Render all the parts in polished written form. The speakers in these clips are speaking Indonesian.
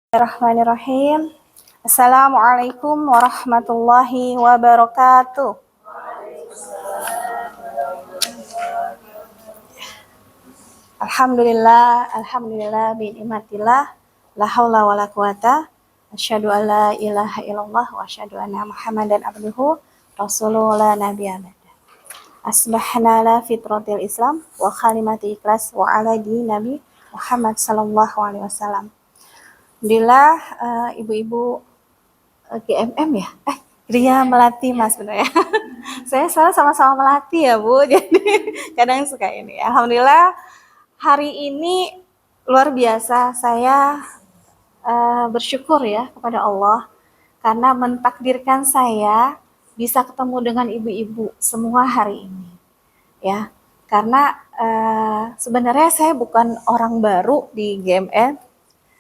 Bismillahirrahmanirrahim. Assalamualaikum warahmatullahi wabarakatuh. Alhamdulillah binikmatillah, la haula wala quwata, asyhadu an la ilaha illallah wa asyhadu anna Muhammadan abduhu rasuluhu la nabiyya ba'da. Asbahna la fitratil Islam wa kalimati ikhlas wa ala dini Nabi Muhammad sallallahu alaihi wasallam. Alhamdulillah, ibu-ibu GMM ya? Gria Melati Mas benar ya? Saya salah sama-sama Melati ya Bu, jadi kadang suka ini. Alhamdulillah hari ini luar biasa, saya bersyukur ya kepada Allah karena mentakdirkan saya bisa ketemu dengan ibu-ibu semua hari ini ya. Karena sebenarnya saya bukan orang baru di GMM.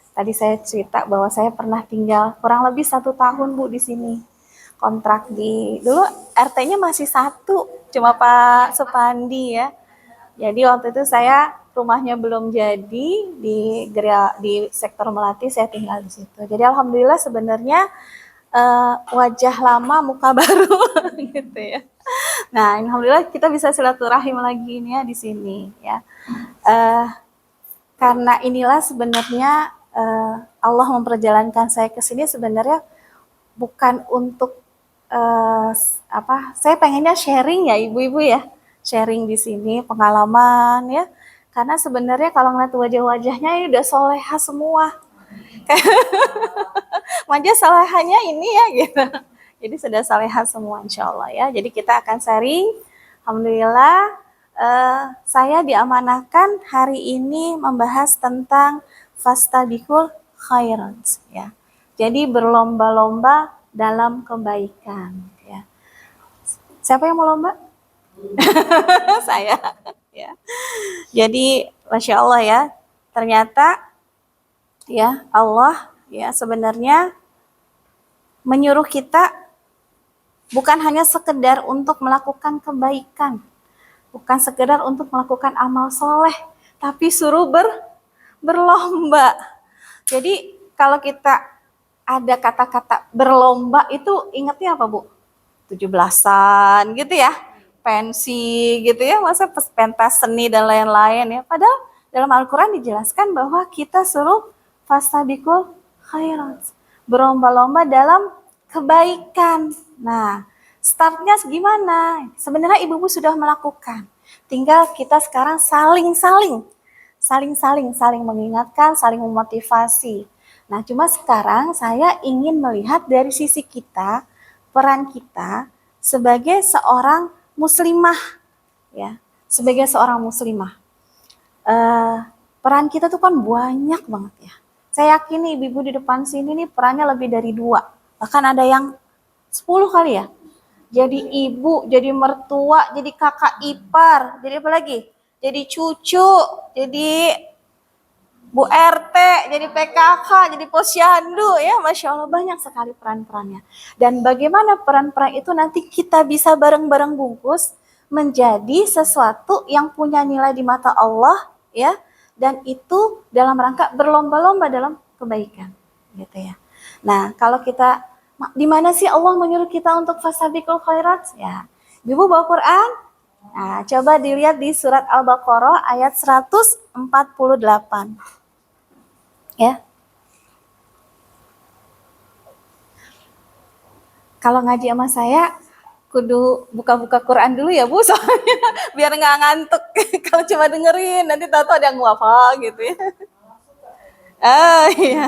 Tadi saya cerita bahwa saya pernah tinggal kurang lebih 1 tahun Bu di sini. Kontrak dulu RT-nya masih 1, cuma Pak Supandi ya. Jadi waktu itu saya rumahnya belum jadi di sektor Melati, saya tinggal di situ. Jadi alhamdulillah sebenarnya wajah lama muka baru gitu ya. Nah, alhamdulillah kita bisa silaturahim lagi nih ya di sini ya. Karena inilah sebenarnya Allah memperjalankan saya ke sini sebenarnya bukan untuk saya pengennya sharing ya ibu-ibu ya, sharing di sini pengalaman ya, karena sebenarnya kalau ngeliat wajah-wajahnya ya udah soleha semua, wajah solehanya ini ya gitu, jadi sudah soleha semua insya Allah ya. Jadi kita akan sharing, alhamdulillah saya diamanahkan hari ini membahas tentang fastabiqul khairat ya. Jadi berlomba-lomba dalam kebaikan ya. Siapa yang mau lomba? Saya ya. Jadi Masya Allah ya, ternyata ya Allah ya sebenarnya menyuruh kita bukan hanya sekedar untuk melakukan kebaikan, bukan sekedar untuk melakukan amal soleh, tapi suruh berlomba. Jadi kalau kita ada kata-kata berlomba itu ingatnya apa Bu? 17-an gitu ya, pensi gitu ya, masa pentas seni dan lain-lain ya. Padahal dalam Al-Quran dijelaskan bahwa kita suruh fastabiqul khairat, berlomba-lomba dalam kebaikan. Nah, startnya gimana? Sebenarnya ibu-ibu sudah melakukan. Tinggal kita sekarang saling mengingatkan, saling memotivasi. Nah, cuma sekarang saya ingin melihat dari sisi kita, peran kita sebagai seorang muslimah, ya, sebagai seorang muslimah. Peran kita tuh kan banyak banget ya. Saya yakin nih ibu-ibu di depan sini nih perannya lebih dari 2, bahkan ada yang 10 kali ya. Jadi ibu, jadi mertua, jadi kakak ipar, jadi apa lagi? Jadi cucu, jadi Bu RT, jadi PKK, jadi posyandu ya, Masya Allah banyak sekali peran-perannya. Dan bagaimana peran-peran itu nanti kita bisa bareng-bareng bungkus menjadi sesuatu yang punya nilai di mata Allah ya, dan itu dalam rangka berlomba-lomba dalam kebaikan gitu ya. Nah, kalau kita di mana sih Allah menyuruh kita untuk fasabiqul khairat ya? Ibu bawa Quran? Nah, coba dilihat di surat Al-Baqarah ayat 148. Ya. Kalau ngaji sama saya kudu buka-buka Quran dulu ya Bu, soalnya biar nggak ngantuk. Kalau cuma dengerin nanti tahu-tahu ada yang ngafal gitu ya. Oh iya.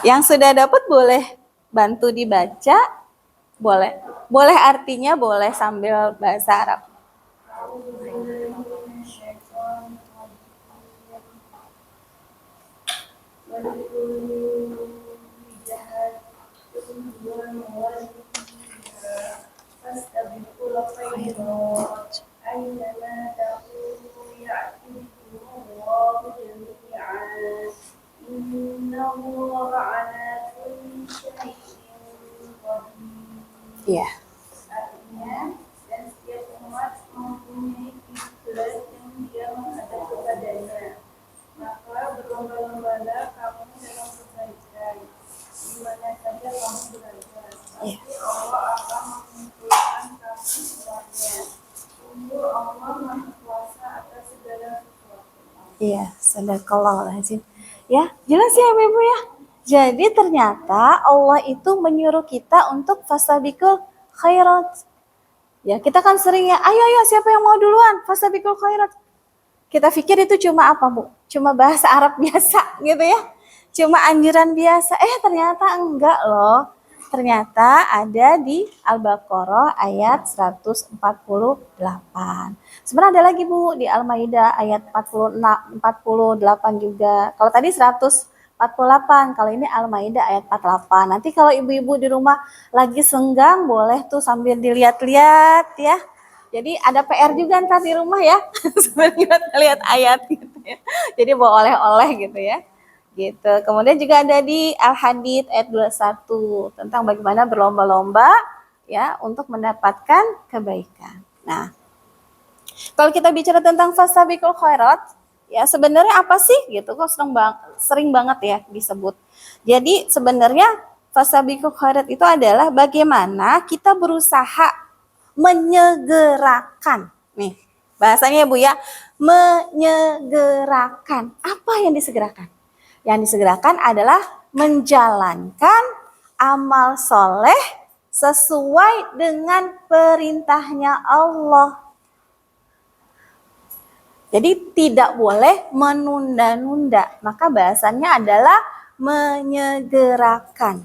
Yang sudah dapat boleh bantu dibaca, boleh. Boleh artinya, boleh sambil bahasa Arab. Iya. Artinya, dan setiap umat mempunyai kiblat yang dia menghadap kepadanya. Maka berlomba-lombalah Iya. Iya, sadaqallahul ya, jelas ya Ibu ya. Jadi ternyata Allah itu menyuruh kita untuk fasabiqul khairat. Ya, kita kan sering ya, ayo ayo siapa yang mau duluan? Fasabiqul khairat. Kita pikir itu cuma apa, Bu? Cuma bahasa Arab biasa gitu ya. Cuma anjuran biasa. Ternyata enggak loh. Ternyata ada di Al-Baqarah ayat 148. Sebenarnya ada lagi Bu di Al-Maidah ayat 48 juga. Kalau tadi 148, kalau ini Al-Maidah ayat 48. Nanti kalau ibu-ibu di rumah lagi senggang boleh tuh sambil dilihat-lihat ya. Jadi ada PR juga ntar di rumah ya. Sambil lihat ayat gitu ya. Jadi bawa oleh-oleh gitu ya. Gitu. Kemudian juga ada di Al-Hadid ayat 21 tentang bagaimana berlomba-lomba ya untuk mendapatkan kebaikan. Nah, kalau kita bicara tentang fasabiqul khairat, ya sebenarnya apa sih gitu? Kok sering banget ya disebut. Jadi sebenarnya fasabiqul khairat itu adalah bagaimana kita berusaha menyegerakan. Nih, bahasanya ya Bu ya, menyegerakan. Apa yang disegerakan? Yang disegerakan adalah menjalankan amal soleh sesuai dengan perintahnya Allah. Jadi tidak boleh menunda-nunda. Maka bahasanya adalah menyegerakan.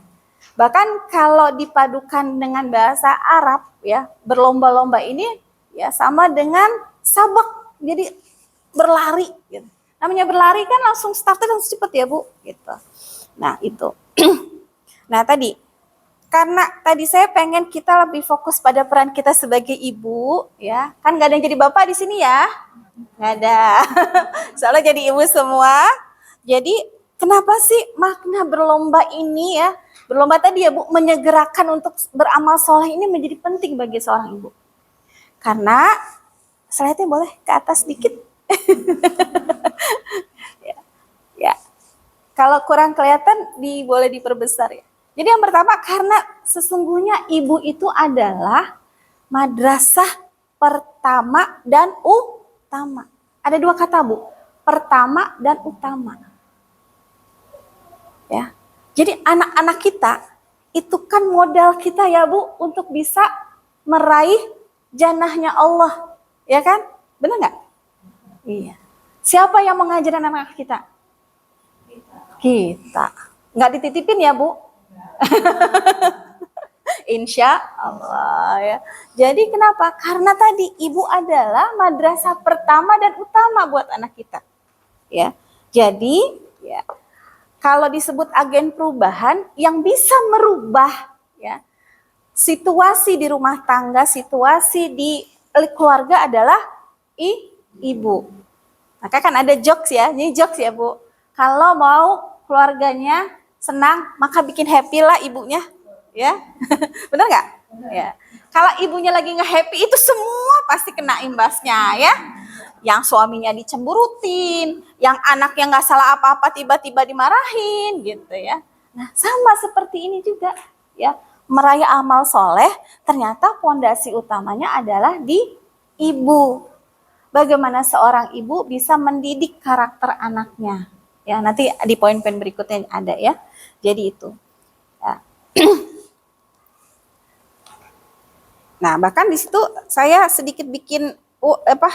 Bahkan kalau dipadukan dengan bahasa Arab ya, berlomba-lomba ini ya sama dengan sabak. Jadi berlari gitu. Namanya berlari kan langsung starter langsung cepet ya Bu gitu. Nah itu. Nah tadi karena tadi saya pengen kita lebih fokus pada peran kita sebagai ibu ya. Kan gak ada yang jadi bapak di sini ya. Gak ada. Soalnya jadi ibu semua. Jadi kenapa sih makna berlomba ini ya? Berlomba tadi ya Bu, menyegerakan untuk beramal soleh ini menjadi penting bagi seorang ibu. Karena slide-nya boleh ke atas dikit. ya. Kalau kurang kelihatan boleh diperbesar ya. Jadi yang pertama karena sesungguhnya ibu itu adalah madrasah pertama dan utama. Ada dua kata Bu, pertama dan utama. Ya. Jadi anak-anak kita itu kan modal kita ya Bu untuk bisa meraih jannahnya Allah. Ya kan? Benar nggak? Iya. Siapa yang mengajar anak-anak kita? Kita. Nggak dititipin ya Bu? Insya Allah ya. Jadi kenapa? Karena tadi ibu adalah madrasah pertama dan utama buat anak kita. Ya. Jadi ya kalau disebut agen perubahan yang bisa merubah ya situasi di rumah tangga, situasi di keluarga adalah ibu. Maka kan ada jokes ya, ini jokes ya Bu. Kalau mau keluarganya senang, maka bikin happy lah ibunya, ya. Benar nggak? Ya. Kalau ibunya lagi nge-happy itu semua pasti kena imbasnya ya. Yang suaminya dicemburutin, yang anaknya nggak salah apa-apa tiba-tiba dimarahin gitu ya. Nah sama seperti ini juga ya, meraih amal soleh ternyata fondasi utamanya adalah di ibu. Bagaimana seorang ibu bisa mendidik karakter anaknya ya, nanti di poin-poin berikutnya ada ya. Jadi itu ya. Nah bahkan di situ saya sedikit bikin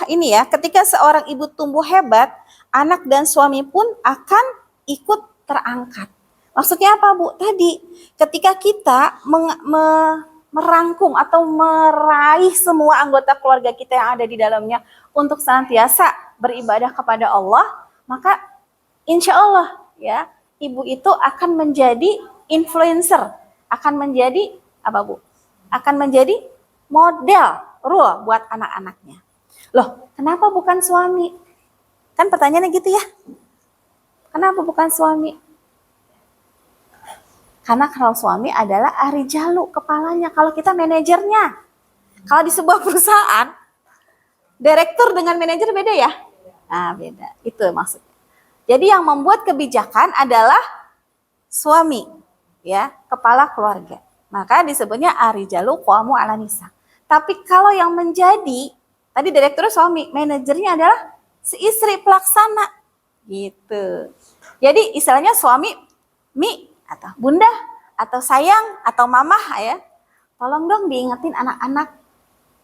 ini ya, ketika seorang ibu tumbuh hebat, anak dan suami pun akan ikut terangkat. Maksudnya apa Bu? Tadi ketika kita merangkum atau meraih semua anggota keluarga kita yang ada di dalamnya untuk senantiasa beribadah kepada Allah, maka insya Allah ya ibu itu akan menjadi influencer, akan menjadi apa Bu? Akan menjadi model role buat anak-anaknya. Loh, kenapa bukan suami? Kan pertanyaannya gitu ya. Kenapa bukan suami? Karena kalau suami adalah arijalu, kepalanya. Kalau kita manajernya. Kalau di sebuah perusahaan, direktur dengan manajer beda ya? Nah, beda. Itu maksudnya. Jadi yang membuat kebijakan adalah suami, ya, kepala keluarga. Maka disebutnya arijalu qawwamu 'alan nisa. Tapi kalau yang menjadi tadi direkturnya suami, manajernya adalah si istri pelaksana gitu. Jadi istilahnya suami mi atau bunda atau sayang atau mamah ya. Tolong dong diingetin anak-anak.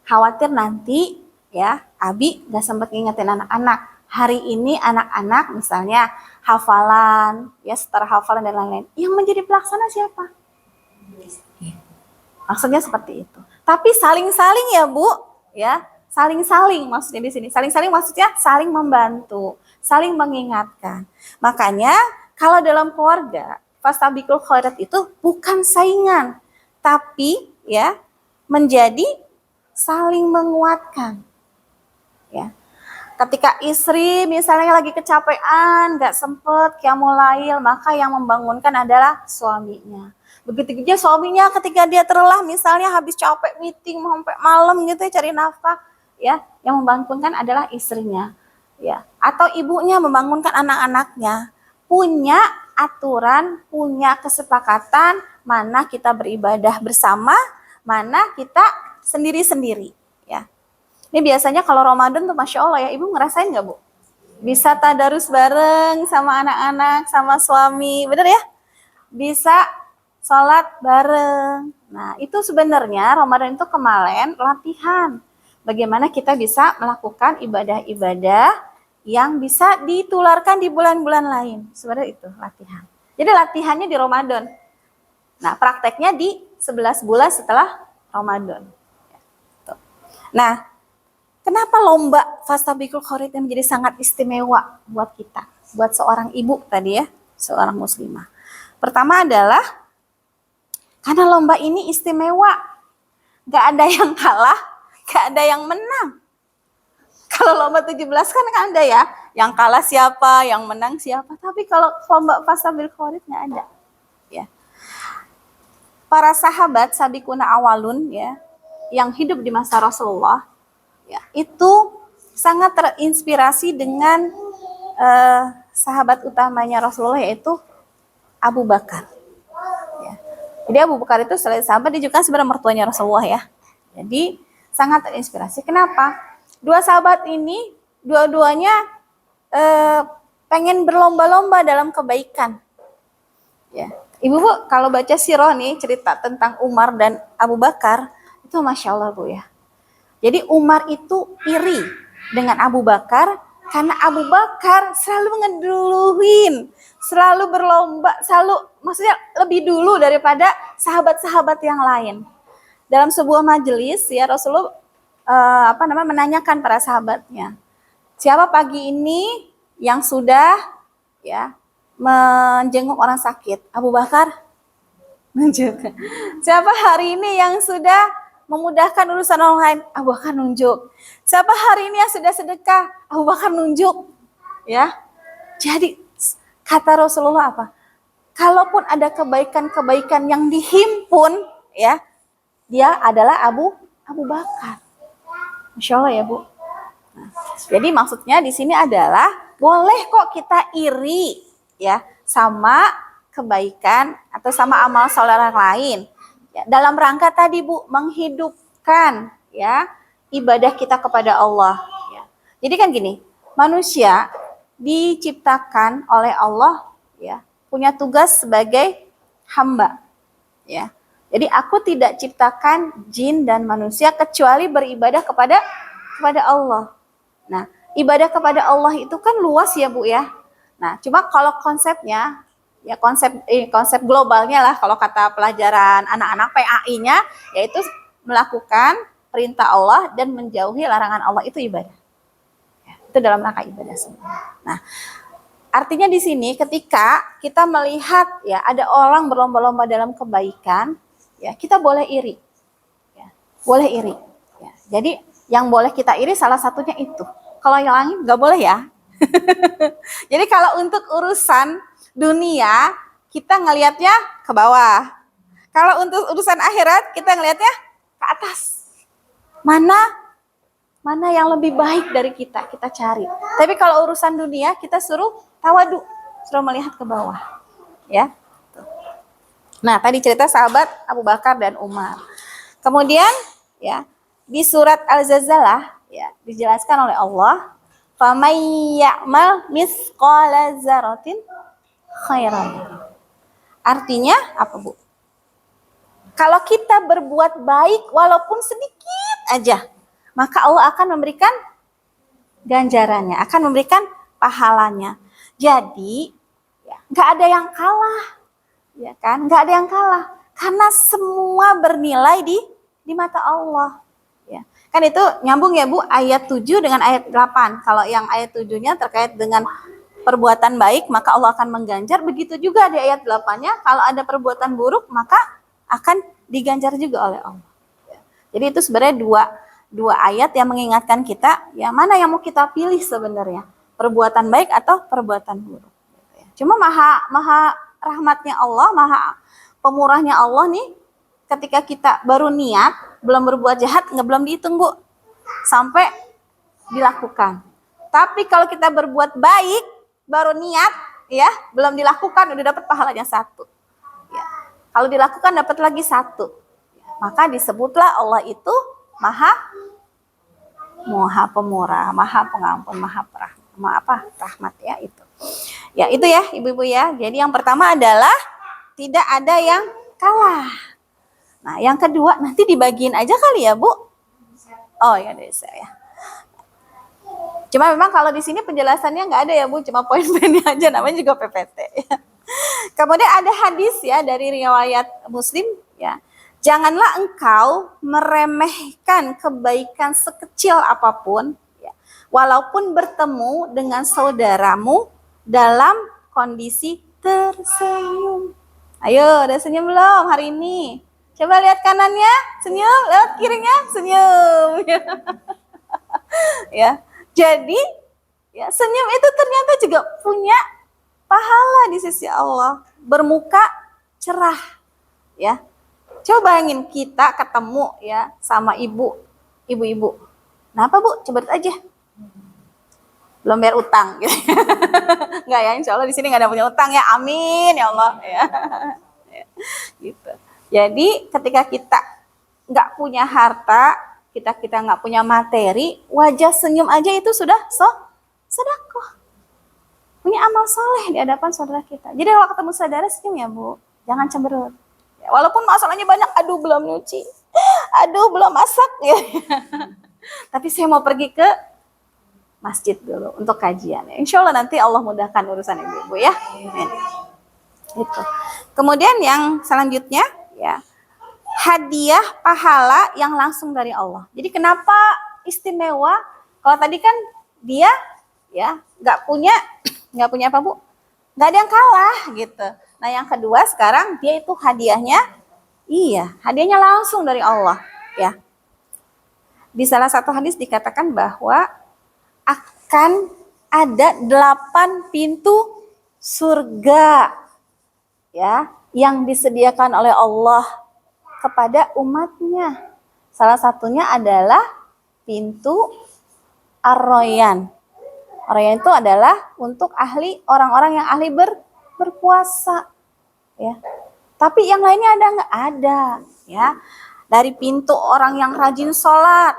Khawatir nanti ya Abi gak sempat ngingetin anak-anak. Hari ini anak-anak misalnya hafalan, ya setelah hafalan dan lain-lain. Yang menjadi pelaksana siapa? Maksudnya seperti itu. Tapi saling-saling ya Bu, ya saling-saling maksudnya di sini. Saling-saling maksudnya saling membantu, saling mengingatkan. Makanya kalau dalam keluarga, fastabiqul khairat itu bukan saingan, tapi ya menjadi saling menguatkan. Ya. Ketika istri misalnya lagi kecapean, gak sempet qiyamul lail, maka yang membangunkan adalah suaminya. Begitu juga suaminya ketika dia terlelah, misalnya habis capek meeting sampai malam gitu ya, cari nafkah, ya, yang membangunkan adalah istrinya, ya. Atau ibunya membangunkan anak-anaknya. Punya aturan, punya kesepakatan, mana kita beribadah bersama, mana kita sendiri-sendiri, ya. Ini biasanya kalau Ramadan tuh Masya Allah ya, Ibu ngerasain gak Bu? Bisa tadarus bareng sama anak-anak, sama suami, bener ya? Bisa sholat bareng. Nah itu sebenarnya Ramadan itu kemarin latihan. Bagaimana kita bisa melakukan ibadah-ibadah yang bisa ditularkan di bulan-bulan lain. Sebenarnya itu latihan. Jadi latihannya di Ramadan. Nah prakteknya di 11 bulan setelah Ramadan. Nah, kenapa lomba fastabiqul khairat yang menjadi sangat istimewa buat kita, buat seorang ibu tadi ya, seorang muslimah. Pertama adalah karena lomba ini istimewa, gak ada yang kalah, gak ada yang menang. Kalau lomba 17 kan ada ya, yang kalah siapa, yang menang siapa. Tapi kalau lomba fastabiqul khairat gak ada. Ya. Para sahabat sabiquna awalun ya, yang hidup di masa Rasulullah, ya, itu sangat terinspirasi dengan sahabat utamanya Rasulullah yaitu Abu Bakar. Ya. Jadi Abu Bakar itu selain sahabat dia juga sebenarnya mertuanya Rasulullah ya. Jadi sangat terinspirasi. Kenapa? Dua sahabat ini dua-duanya pengen berlomba-lomba dalam kebaikan. Ya. Ibu Bu kalau baca sirah nih cerita tentang Umar dan Abu Bakar itu Masya Allah Bu ya. Jadi Umar itu iri dengan Abu Bakar karena Abu Bakar selalu ngeduluin, selalu berlomba, selalu maksudnya lebih dulu daripada sahabat-sahabat yang lain. Dalam sebuah majelis ya Rasulullah menanyakan para sahabatnya, siapa pagi ini yang sudah ya menjenguk orang sakit? Abu Bakar nunjuk. Siapa hari ini yang sudah memudahkan urusan orang lain? Abu Bakar nunjuk. Siapa hari ini yang sudah sedekah? Abu Bakar nunjuk. Ya. Jadi kata Rasulullah apa? Kalaupun ada kebaikan-kebaikan yang dihimpun, ya, dia adalah Abu Bakar. Masya Allah ya Bu. Nah, jadi maksudnya di sini adalah boleh kok kita iri, ya, sama kebaikan atau sama amal soleh orang lain. Ya, dalam rangka tadi Bu menghidupkan ya ibadah kita kepada Allah. Ya. Jadi kan gini, manusia diciptakan oleh Allah ya punya tugas sebagai hamba. Ya, jadi aku tidak ciptakan jin dan manusia kecuali beribadah kepada Allah. Nah, ibadah kepada Allah itu kan luas ya Bu ya. Nah, cuma kalau konsepnya ya konsep globalnya lah kalau kata pelajaran anak-anak PAI-nya yaitu melakukan perintah Allah dan menjauhi larangan Allah itu ibadah. Ya, itu dalam rangka ibadah semua. Nah, artinya di sini ketika kita melihat ya ada orang berlomba-lomba dalam kebaikan, ya kita boleh iri. Ya, boleh iri. Ya, jadi yang boleh kita iri salah satunya itu. Kalau yang lain nggak boleh ya. Jadi kalau untuk urusan dunia kita ngelihatnya ke bawah. Kalau untuk urusan akhirat kita ngelihatnya ke atas. Mana yang lebih baik dari kita cari. Tapi kalau urusan dunia kita suruh tawadu, suruh melihat ke bawah. Ya. Nah, tadi cerita sahabat Abu Bakar dan Umar. Kemudian ya, di surat Al-Zalzalah ya, dijelaskan oleh Allah, "Faman ya'mal misqala dzarratin khairan." Artinya apa, Bu? Kalau kita berbuat baik walaupun sedikit aja, maka Allah akan memberikan ganjarannya, akan memberikan pahalanya. Jadi, ya, nggak ada yang kalah, ya kan? Nggak ada yang kalah, karena semua bernilai di mata Allah. Ya. Kan itu nyambung ya Bu, ayat 7 dengan ayat 8. Kalau yang ayat 7-nya terkait dengan perbuatan baik, maka Allah akan mengganjar. Begitu juga di ayat 8-nya, kalau ada perbuatan buruk, maka akan diganjar juga oleh Allah. Ya. Jadi itu sebenarnya dua ayat yang mengingatkan kita, ya mana yang mau kita pilih sebenarnya, perbuatan baik atau perbuatan buruk. Cuma maha rahmatnya Allah, maha pemurahnya Allah nih, ketika kita baru niat, belum berbuat jahat, belum dihitung Bu, sampai dilakukan. Tapi kalau kita berbuat baik, baru niat, ya belum dilakukan, udah dapat pahalanya 1. Ya. Kalau dilakukan dapat lagi 1. Maka disebutlah Allah itu maha pemurah, maha pengampun, rahmat ya itu. Ya itu ya ibu-ibu ya. Jadi yang pertama adalah tidak ada yang kalah. Nah yang kedua nanti dibagiin aja kali ya Bu. Oh ya dari saya. Cuma memang kalau di sini penjelasannya nggak ada ya Bu, cuma poin-poinnya aja, namanya juga PPT. Ya. Kemudian ada hadis ya dari riwayat Muslim ya. Janganlah engkau meremehkan kebaikan sekecil apapun, ya, walaupun bertemu dengan saudaramu dalam kondisi tersenyum. Ayo, udah senyum belum hari ini? Coba lihat kanannya, senyum, lihat kirinya, senyum. Ya, jadi ya senyum itu ternyata juga punya pahala di sisi Allah, bermuka cerah, ya. Coba bayangin kita ketemu ya sama ibu-ibu. Kenapa Bu? Coba aja. Belum bayar utang gitu. Enggak ya, insya Allah di sini nggak ada punya utang ya. Amin ya Allah ya. Gitu. Jadi ketika kita nggak punya harta, kita nggak punya materi, wajah senyum aja itu sudah sedekah. Punya amal soleh di hadapan saudara kita. Jadi kalau ketemu saudara senyum ya Bu, jangan cemberut. Walaupun masalahnya banyak, aduh belum nyuci, aduh belum masak, ya. Tapi saya mau pergi ke masjid dulu untuk kajian. Insya Allah nanti Allah mudahkan urusan ibu-ibu ya. Itu. Kemudian yang selanjutnya ya, hadiah pahala yang langsung dari Allah. Jadi kenapa istimewa? Kalau tadi kan dia ya nggak punya apa Bu? Nggak ada yang kalah gitu. Nah yang kedua sekarang dia itu hadiahnya, hadiahnya langsung dari Allah ya. Di salah satu hadis dikatakan bahwa akan ada 8 pintu surga ya yang disediakan oleh Allah kepada umatnya. Salah satunya adalah pintu Ar-Rayyan. Ar-Rayyan itu adalah untuk orang-orang yang ahli berpuasa ya. Tapi yang lainnya ada nggak? Ada ya. Dari pintu orang yang rajin sholat,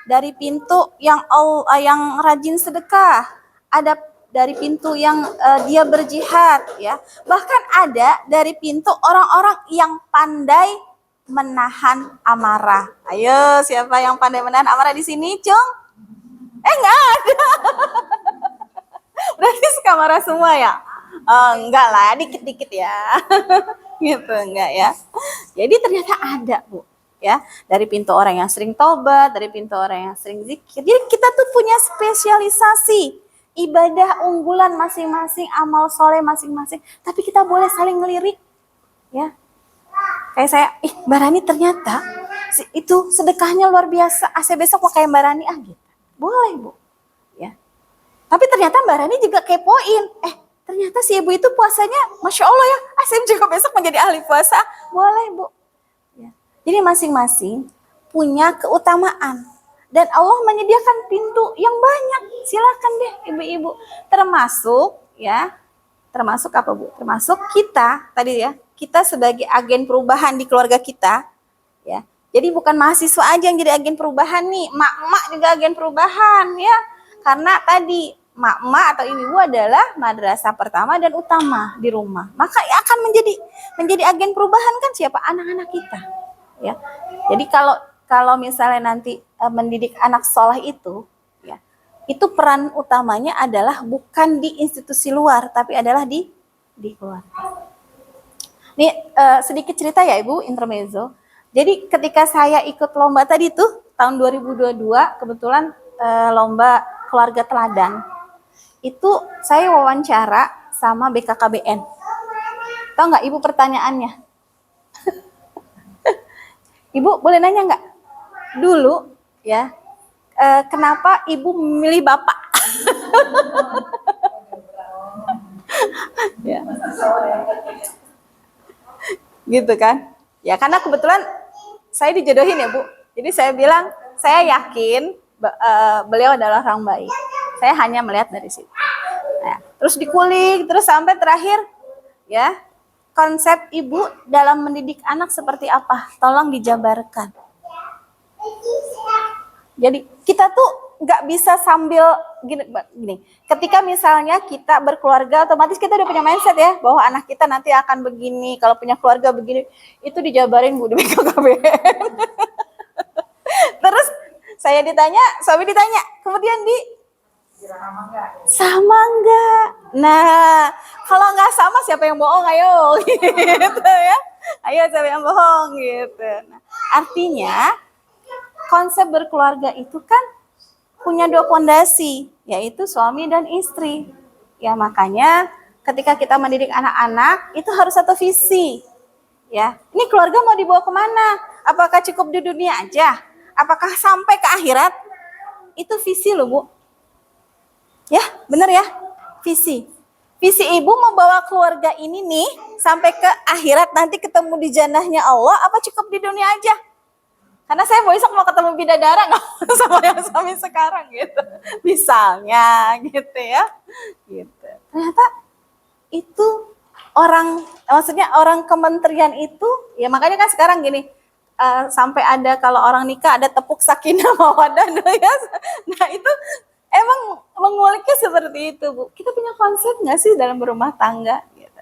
dari pintu yang rajin sedekah, ada dari pintu yang dia berjihad ya. Bahkan ada dari pintu orang-orang yang pandai menahan amarah. Ayo, siapa yang pandai menahan amarah di sini, Cung? Nggak ada. Berarti suka marah semua ya? Enggak lah, dikit-dikit ya. Gitu, enggak ya. Jadi ternyata ada, Bu. Ya, dari pintu orang yang sering tobat, dari pintu orang yang sering zikir. Jadi kita tuh punya spesialisasi ibadah unggulan masing-masing, amal soleh masing-masing. Tapi kita boleh saling ngelirik, ya. Kayak saya, Mbak Rani ternyata itu sedekahnya luar biasa. Besok pakai Mbak Rani gitu. Boleh, Bu. Ya. Tapi ternyata Mbak Rani juga kepoin. Ternyata si ibu itu puasanya, Masya Allah ya. Saya juga besok menjadi ahli puasa. Boleh, Bu. Ya. Jadi masing-masing punya keutamaan. Dan Allah menyediakan pintu yang banyak. Silakan deh ibu-ibu. Termasuk ya, termasuk apa Bu? Termasuk kita tadi ya, kita sebagai agen perubahan di keluarga kita, ya. Jadi bukan mahasiswa aja yang jadi agen perubahan nih, mak-mak juga agen perubahan ya. Karena tadi mak-mak atau ibu-ibu adalah madrasah pertama dan utama di rumah. Maka ya akan menjadi agen perubahan kan siapa? Anak-anak kita. Ya. Jadi kalau misalnya nanti mendidik anak soleh itu, ya, itu peran utamanya adalah bukan di institusi luar, tapi adalah di keluarga. Ini sedikit cerita ya Ibu, intermezzo. Jadi ketika saya ikut lomba tadi tuh, tahun 2022, kebetulan lomba keluarga teladan. Itu saya wawancara sama BKKBN. Tahu nggak Ibu pertanyaannya? Ibu boleh nanya nggak? Dulu ya, kenapa Ibu memilih Bapak? Ya. Gitu kan? Ya karena kebetulan saya dijodohin ya Bu. Jadi saya bilang, saya yakin beliau adalah orang baik. Saya hanya melihat dari situ. Nah, terus dikulik, terus sampai terakhir, ya, konsep ibu dalam mendidik anak seperti apa? Tolong dijabarkan. Jadi kita tuh nggak bisa sambil gini. Ketika misalnya kita berkeluarga, otomatis kita udah punya mindset ya bahwa anak kita nanti akan begini, kalau punya keluarga begini, itu dijabarin Bu di BKKBN. Terus saya ditanya, suami ditanya, kemudian sama enggak? Nah, kalau nggak sama siapa yang bohong? Ayo, gitu ya. Ayo siapa yang bohong gitu. Nah, artinya konsep berkeluarga itu kan punya dua pondasi, yaitu suami dan istri. Ya makanya ketika kita mendidik anak-anak itu harus satu visi. Ya, ini keluarga mau dibawa kemana? Apakah cukup di dunia aja? Apakah sampai ke akhirat? Itu visi loh Bu. Ya, benar ya? Visi. Visi ibu membawa keluarga ini nih sampai ke akhirat nanti ketemu di jannahnya Allah, apa cukup di dunia aja? Karena saya besok mau ketemu bidadara nggak sama yang suami sekarang gitu. Misalnya gitu ya. Gitu. Ternyata itu maksudnya orang kementerian itu, ya makanya kan sekarang gini, sampai ada kalau orang nikah ada tepuk sakinah mawaddah ya. Nah itu emang menguliknya seperti itu Bu. Kita punya konsep nggak sih dalam berumah tangga? Gitu.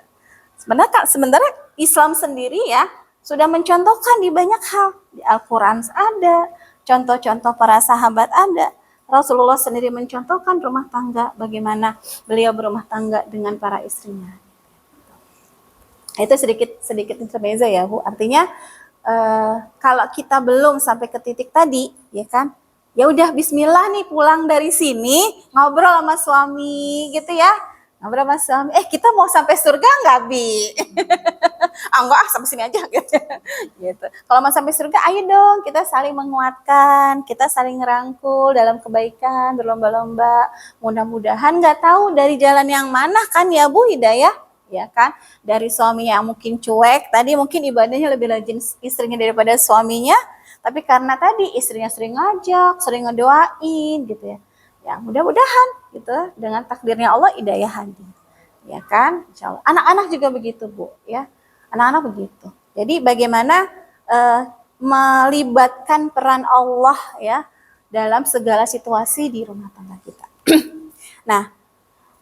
Sebenarnya Islam sendiri ya sudah mencontohkan di banyak hal. Di Al-Quran ada, contoh-contoh para sahabat ada. Rasulullah sendiri mencontohkan rumah tangga, bagaimana beliau berumah tangga dengan para istrinya. Itu sedikit intermezzo ya Bu. Artinya kalau kita belum sampai ke titik tadi, ya kan? Ya udah Bismillah nih pulang dari sini ngobrol sama suami gitu ya. Ngobrol sama suami, kita mau sampai surga nggak Bi? Enggak, sampai sini aja gitu. Gitu. Kalau mau sampai surga, ayo dong kita saling menguatkan, kita saling ngerangkul dalam kebaikan, berlomba-lomba. Mudah-mudahan nggak tahu dari jalan yang mana kan ya Bu hidayah, ya kan? Dari suami yang mungkin cuek, tadi mungkin ibadahnya lebih rajin istrinya daripada suaminya, tapi karena tadi istrinya sering ngajak, sering ngedoain gitu ya. Ya mudah-mudahan gitu dengan takdirnya Allah hidayah hadir. Ya kan? Insya Allah. Anak-anak juga begitu Bu, ya. Anak-anak begitu. Jadi bagaimana melibatkan peran Allah ya dalam segala situasi di rumah tangga kita. Nah,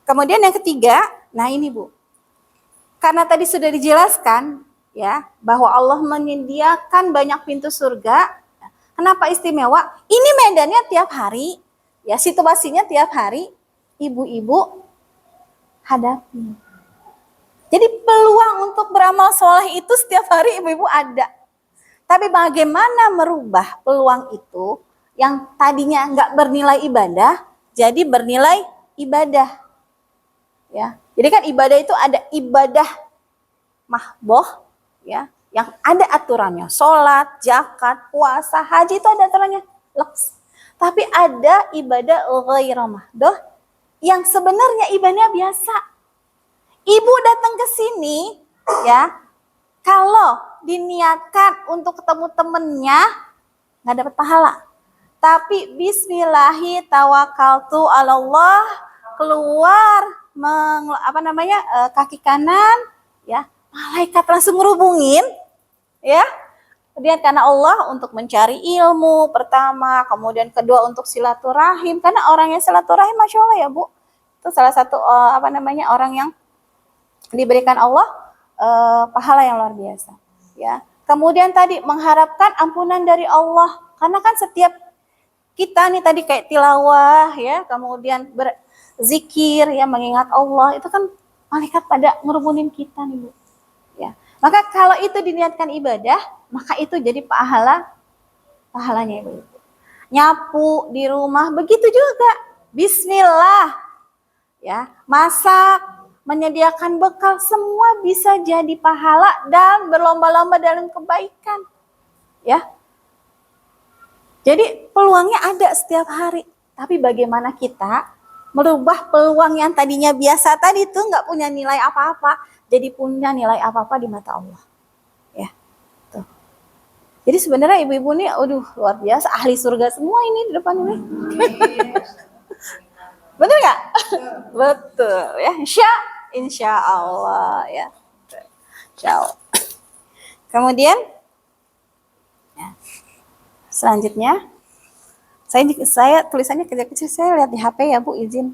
kemudian yang ketiga, nah ini Bu. Karena tadi sudah dijelaskan ya bahwa Allah menyediakan banyak pintu surga. Kenapa istimewa? Ini medannya tiap hari, ya situasinya tiap hari ibu-ibu hadapi. Jadi peluang untuk beramal soleh itu setiap hari ibu-ibu ada. Tapi bagaimana merubah peluang itu yang tadinya nggak bernilai ibadah, jadi bernilai ibadah. Ya, jadi kan ibadah itu ada ibadah mahboh, ya, yang ada aturannya. Sholat, zakat, puasa, haji itu ada aturannya. Leks. Tapi ada ibadah ghairah mahdoh yang sebenarnya ibadahnya biasa. Ibu datang ke sini, ya, kalau diniatkan untuk ketemu temennya, nggak dapat pahala. Tapi bismillahi tawakkaltu 'alallah, keluar kaki kanan, ya, malaikat langsung ngerubungin, ya. Kemudian karena Allah untuk mencari ilmu pertama, kemudian kedua untuk silaturahim, karena orang yang silaturahim, masya Allah ya Bu, itu salah satu orang yang diberikan Allah pahala yang luar biasa, ya. Kemudian tadi mengharapkan ampunan dari Allah, karena kan setiap kita nih tadi kayak tilawah, ya, kemudian berzikir, ya, mengingat Allah, itu kan malaikat pada ngerubunin kita nih Bu, ya. Maka kalau itu diniatkan ibadah, maka itu jadi pahalanya Ibu. Nyapu di rumah begitu juga. Bismillah. Ya, masak, menyediakan bekal, semua bisa jadi pahala dan berlomba-lomba dalam kebaikan. Ya. Jadi peluangnya ada setiap hari. Tapi bagaimana kita merubah peluang yang tadinya biasa tadi tuh nggak punya nilai apa-apa, jadi punya nilai apa-apa di mata Allah. Ya, tuh. Jadi sebenarnya ibu-ibu nih, aduh luar biasa, ahli surga semua ini di depan ini. Betul nggak? Betul ya, insya Allah ya. Insya Allah. Kemudian, ya, selanjutnya, saya tulisannya kecil-kecil, saya lihat di HP ya Bu, izin.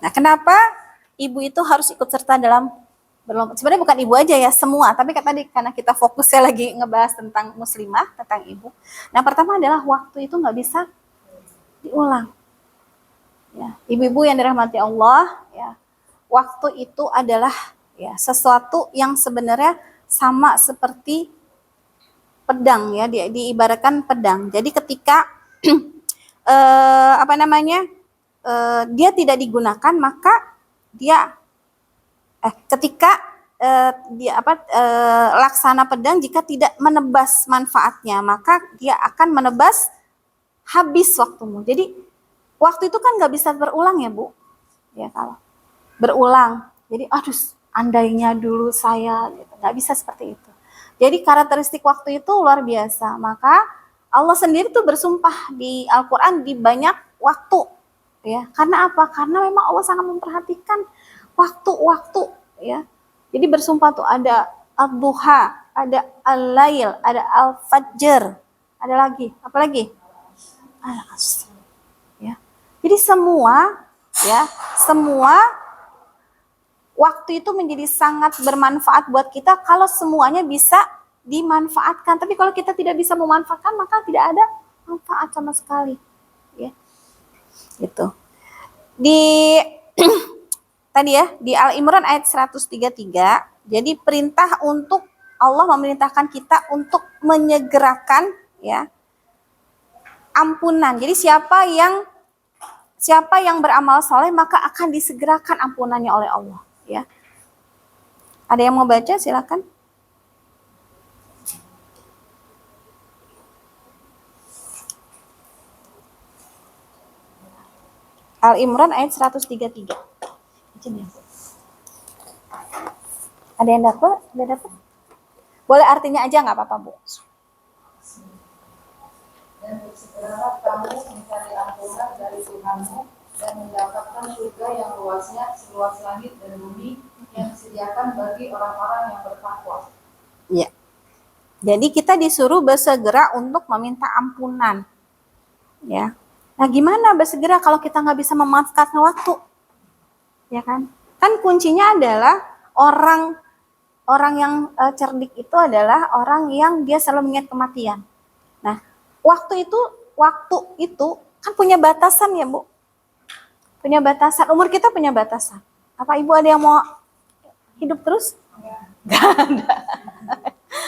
Nah, kenapa ibu itu harus ikut serta dalam berlomba? Sebenarnya bukan ibu aja ya, semua. Tapi tadi karena kita fokusnya lagi ngebahas tentang muslimah, tentang ibu. Nah, pertama adalah waktu itu nggak bisa diulang. Ya, ibu-ibu yang dirahmati Allah, ya, waktu itu adalah ya sesuatu yang sebenarnya sama seperti pedang ya, diibaratkan pedang. Jadi ketika dia tidak digunakan, maka dia ketika laksana pedang jika tidak menebas manfaatnya, maka dia akan menebas habis waktumu. Jadi waktu itu kan nggak bisa berulang ya Bu, ya, kalau berulang. Jadi aduh, andainya dulu saya, gitu. Nggak bisa seperti itu. Jadi karakteristik waktu itu luar biasa. Maka Allah sendiri tuh bersumpah di Al-Quran di banyak waktu, ya. Karena apa? Karena memang Allah sangat memperhatikan waktu-waktu, ya. Jadi bersumpah tuh ada Ad-Duha, ada Al-Lail, ada Al-Fajr, ada lagi, apa lagi? Al-Asr. Ya. Jadi semua waktu itu menjadi sangat bermanfaat buat kita kalau semuanya bisa dimanfaatkan. Tapi kalau kita tidak bisa memanfaatkan, maka tidak ada manfaat sama sekali. Ya. Gitu. Di tadi ya, di Al-Imran ayat 133, jadi perintah untuk Allah memerintahkan kita untuk menyegerakan ya ampunan. Jadi siapa yang beramal soleh maka akan disegerakan ampunannya oleh Allah. Ya, ada yang mau baca? Silakan. Al-Imran ayat 133. Ada yang dapat? Ada dapat? Boleh artinya aja nggak apa-apa Bu. Dan bersegeralah kamu mencari ampunan dari Tuhanmu dan mendapatkan surga yang luasnya seluas langit dan bumi yang disediakan bagi orang-orang yang bertakwa. Ya. Jadi kita disuruh bersegera untuk meminta ampunan. Ya. Nah, gimana bersegera kalau kita nggak bisa memanfaatkan waktu? Ya kan? Kan kuncinya adalah orang yang cerdik itu adalah orang yang dia selalu mengingat kematian. Nah, waktu itu kan punya batasan ya Bu. Punya batasan, umur kita punya batasan. Apa Ibu ada yang mau hidup terus? Gak ada.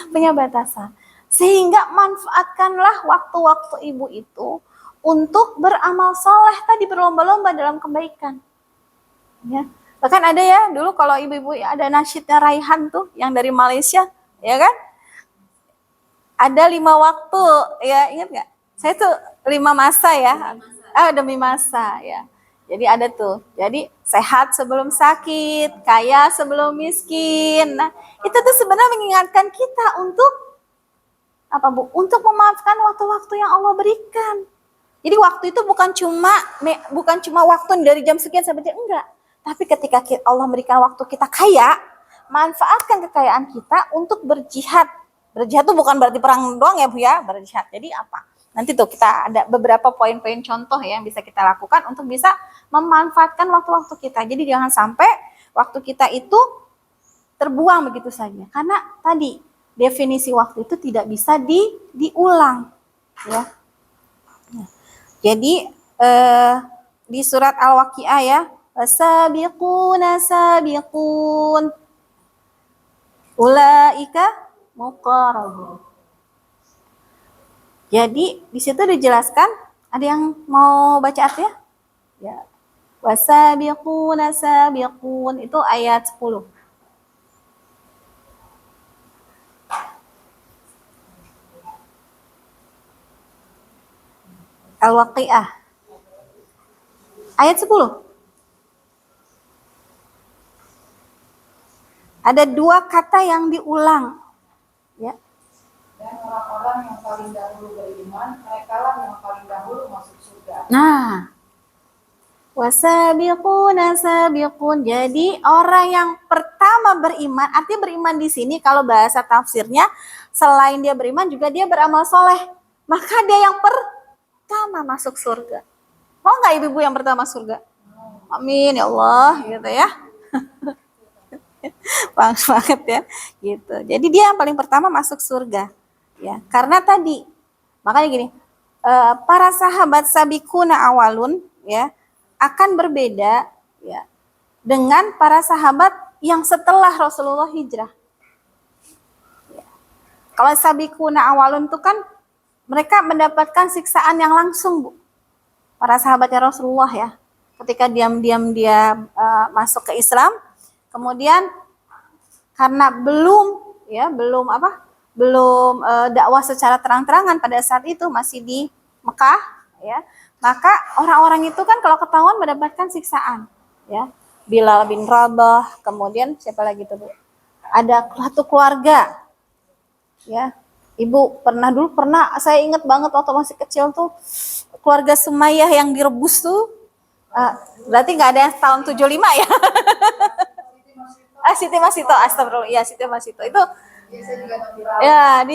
Punya batasan. Sehingga manfaatkanlah waktu-waktu Ibu itu untuk beramal soleh tadi, berlomba-lomba dalam kebaikan. Ya. Bahkan ada ya, dulu kalau ibu-ibu ada nasyidnya Raihan tuh, yang dari Malaysia, ya kan? Ada 5 waktu, ya ingat nggak? Saya tuh 5 masa ya, demi masa ya. Jadi ada tuh, jadi sehat sebelum sakit, kaya sebelum miskin. Nah, itu tuh sebenarnya mengingatkan kita untuk apa Bu? Untuk memaafkan waktu-waktu yang Allah berikan. Jadi waktu itu bukan cuma waktu dari jam sekian sampai jam enggak. Tapi ketika Allah memberikan waktu kita kaya, manfaatkan kekayaan kita untuk berjihad. Berjihad itu bukan berarti perang doang ya Bu ya, berjihad. Jadi apa? Nanti tuh kita ada beberapa poin-poin contoh ya yang bisa kita lakukan untuk bisa memanfaatkan waktu-waktu kita. Jadi jangan sampai waktu kita itu terbuang begitu saja. Karena tadi definisi waktu itu tidak bisa diulang ya. Jadi di surat Al-Waqiah ya, wasabiquna sabiqun ulaika muqarrabun. Jadi di situ dijelaskan, ada yang mau baca artinya? Ya. Wasabiquna sabiqun itu ayat 10. Al-Waqiah ayat 10. Ada dua kata yang diulang ya. Dan orang-orang yang paling dahulu beriman, mereka lah yang paling dahulu masuk surga. Nah, wasabiquna sabiqun. Jadi orang yang pertama beriman, artinya beriman di sini kalau bahasa tafsirnya selain dia beriman juga dia beramal soleh. Maka dia yang pertama masuk surga. Mau nggak ibu-ibu yang pertama surga? Amin ya Allah, gitu ya. Bagus banget ya, gitu. Jadi dia yang paling pertama masuk surga, ya. Karena tadi, makanya gini, para sahabat sabiquna awalun, ya, akan berbeda, ya, dengan para sahabat yang setelah Rasulullah hijrah. Ya. Kalau sabiquna awalun itu kan mereka mendapatkan siksaan yang langsung, Bu. Para sahabatnya Rasulullah ya, ketika diam-diam dia masuk ke Islam, kemudian karena belum dakwah secara terang-terangan pada saat itu masih di Mekah ya, maka orang-orang itu kan kalau ketahuan mendapatkan siksaan ya. Bilal bin Rabah, kemudian siapa lagi tuh Bu? Ada satu keluarga ya. Ibu pernah saya ingat banget waktu masih kecil tuh keluarga Sumayyah yang direbus tuh. Berarti nggak ada yang tahun 75 ya. Siti Masito, astagfirullah. Ya, Siti Masito. Itu ya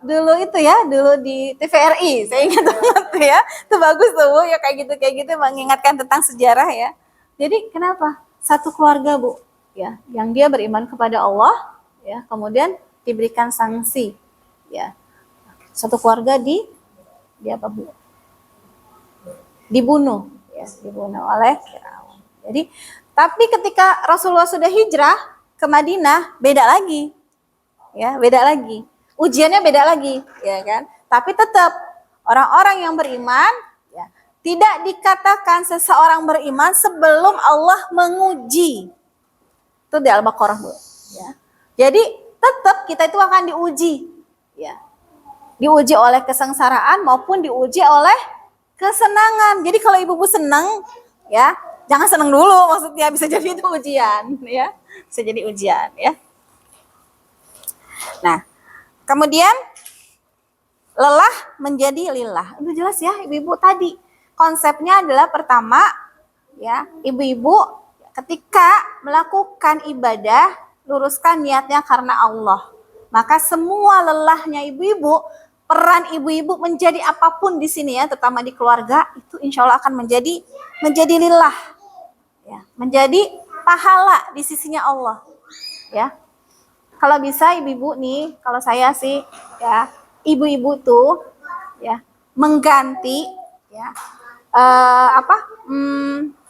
dulu itu ya, dulu di TVRI. Saya ingat banget tuh ya. Itu bagus tuh Bu, ya kayak gitu mengingatkan tentang sejarah ya. Jadi kenapa? Satu keluarga Bu, ya, yang dia beriman kepada Allah, ya, kemudian diberikan sanksi, ya. Satu keluarga di apa Bu? Dibunuh, ya, dibunuh oleh Firaun. Jadi tapi ketika Rasulullah sudah hijrah ke Madinah, beda lagi. Ya, beda lagi. Ujiannya beda lagi, ya kan? Tapi tetap orang-orang yang beriman ya, tidak dikatakan seseorang beriman sebelum Allah menguji. Itu di Al-Baqarah, Bu, ya. Jadi tetap kita itu akan diuji, ya. Diuji oleh kesengsaraan maupun diuji oleh kesenangan. Jadi kalau ibu-ibu senang, ya, jangan senang dulu, maksudnya bisa jadi itu ujian, ya, bisa jadi ujian, ya. Nah, kemudian lelah menjadi lillah. Itu jelas ya, ibu-ibu tadi. Konsepnya adalah pertama, ya, ibu-ibu ketika melakukan ibadah, luruskan niatnya karena Allah. Maka semua lelahnya ibu-ibu, peran ibu-ibu menjadi apapun di sini ya, terutama di keluarga, itu insya Allah akan menjadi lillah. Ya, menjadi pahala di sisinya Allah, ya. Kalau bisa ibu-ibu nih, kalau saya sih, ya, ibu-ibu tuh, ya, mengganti, ya,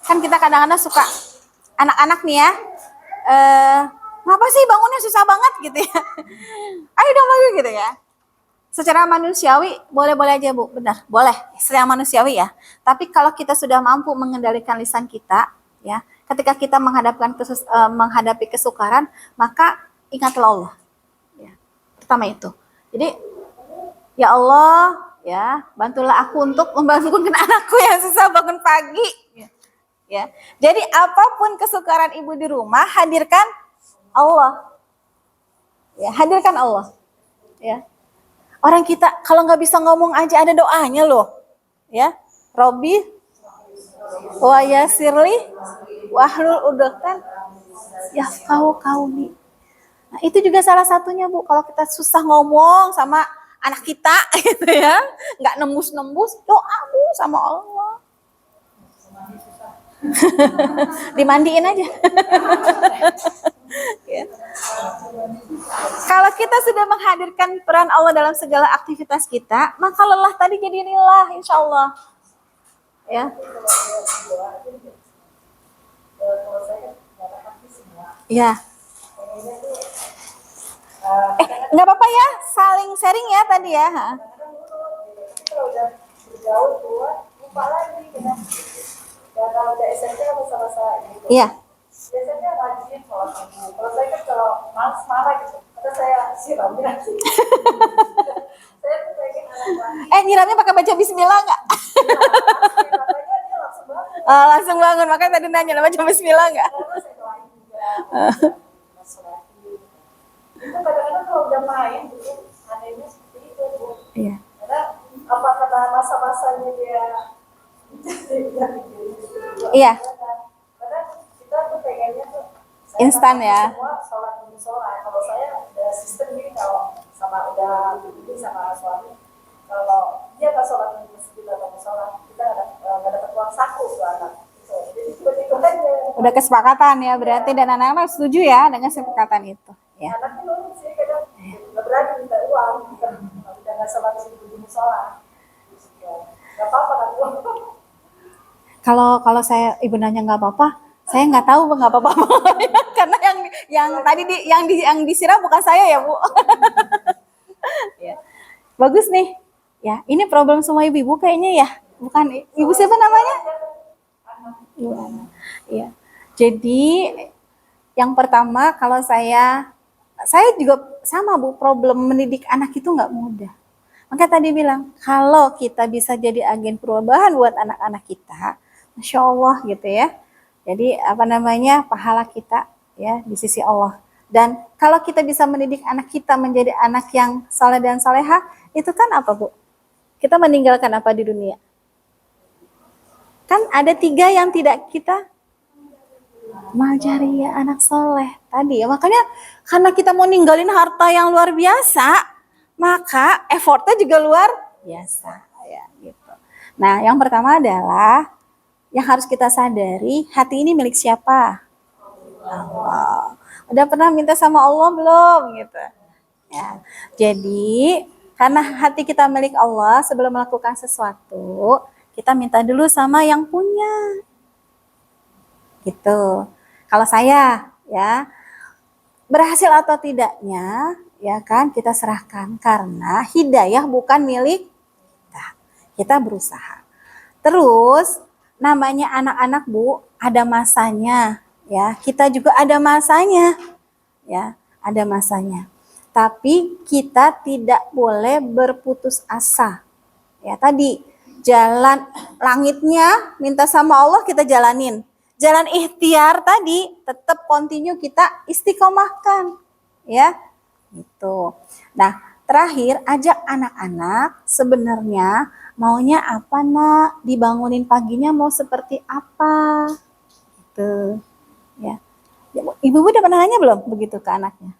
kan kita kadang-kadang suka anak-anak nih ya, ngapa sih bangunnya susah banget gitu ya, ayo dong bangun gitu ya. Secara manusiawi boleh-boleh aja Bu, benar, boleh secara manusiawi ya. Tapi kalau kita sudah mampu mengendalikan lisan kita, ya, ketika kita menghadapi kesukaran, maka ingatlah Allah. Ya, pertama itu. Jadi, ya Allah, ya, bantulah aku untuk membangunkan anakku yang susah bangun pagi. Ya, jadi apapun kesukaran ibu di rumah, hadirkan Allah. Ya, hadirkan Allah. Ya. Orang kita kalau nggak bisa ngomong aja ada doanya loh. ya. Robi wa yasirli wahlul uqdatan yafqahu qauli. Nah, itu juga salah satunya Bu, kalau kita susah ngomong sama anak kita gitu ya, nggak nembus-nembus, doa Bu sama Allah. Dimandiin aja. Ya. Kalau kita sudah menghadirkan peran Allah dalam segala aktivitas kita, maka lelah tadi jadi rilah, insya Allah. Ya. Ya. Nggak apa-apa ya, saling sharing ya tadi ya. Iya. Biasanya rajin sholat subuh. Kalau saya kan kalau malas marah gitu, kata saya siramnya. Saya tuh pengen anak Nyiramnya pakai baca bismillah nggak? katanya dia langsung bangun. Langsung bangun, makanya tadi nanya baca bismillah nggak? Karena saya doain juga. Itu kadang-kadang kalau udah main gitu, anehnya seperti itu Bu. Iya. Karena apa kata masa-masanya dia Iya. karena kita tuh pengennya tuh Instan ya. semua sholat demi sholat. Kalau saya ada sistem gini, kalau sama udah ini sama suami, kalau dia nggak sholat di masjid atau sholat, kita nggak dapat uang saku tuh anak. Jadi seperti itu aja. Udah kesepakatan ya berarti, dan anak-anak setuju ya dengan kesepakatan itu. Ya. Anaknya nurut sih, kadang nggak berani minta uang, udah nggak sholat di sholat. Nggak apa-apa kan uang. Kalau saya ibu nanya nggak apa-apa, saya nggak tahu nggak apa-apa. Karena yang tadi yang disiram bukan saya ya Bu. Ya. Bagus nih. Ya, ini problem semua ibu-ibu kayaknya ya. Bukan ibu siapa namanya? Ibu Ana. Ya. Jadi yang pertama kalau saya juga sama Bu, problem mendidik anak itu nggak mudah. Maka tadi bilang, kalau kita bisa jadi agen perubahan buat anak-anak kita, Masya Allah gitu ya. Jadi pahala kita ya di sisi Allah. Dan kalau kita bisa mendidik anak kita menjadi anak yang saleh dan saleha, itu kan apa Bu? Kita meninggalkan apa di dunia? Kan ada 3 yang tidak kita maljariyah, anak soleh tadi ya. Makanya karena kita mau ninggalin harta yang luar biasa, maka effortnya juga luar biasa ya gitu. Nah, yang pertama adalah yang harus kita sadari, hati ini milik siapa? Allah. Udah pernah minta sama Allah belum gitu? Ya. Jadi, karena hati kita milik Allah, sebelum melakukan sesuatu, kita minta dulu sama yang punya. Gitu. Kalau saya ya, berhasil atau tidaknya ya kan kita serahkan, karena hidayah bukan milik kita. Kita berusaha. Terus namanya anak-anak Bu, ada masanya ya. Kita juga ada masanya. Ya, ada masanya. Tapi kita tidak boleh berputus asa. Ya, tadi jalan langitnya minta sama Allah kita jalanin. Jalan ikhtiar tadi tetap continue kita istiqomahkan. Ya. Gitu. Nah, terakhir ajak anak-anak sebenarnya maunya apa Nak? Dibangunin paginya mau seperti apa? Gitu. Ya. Ibu udah pernah nanya belum begitu ke anaknya?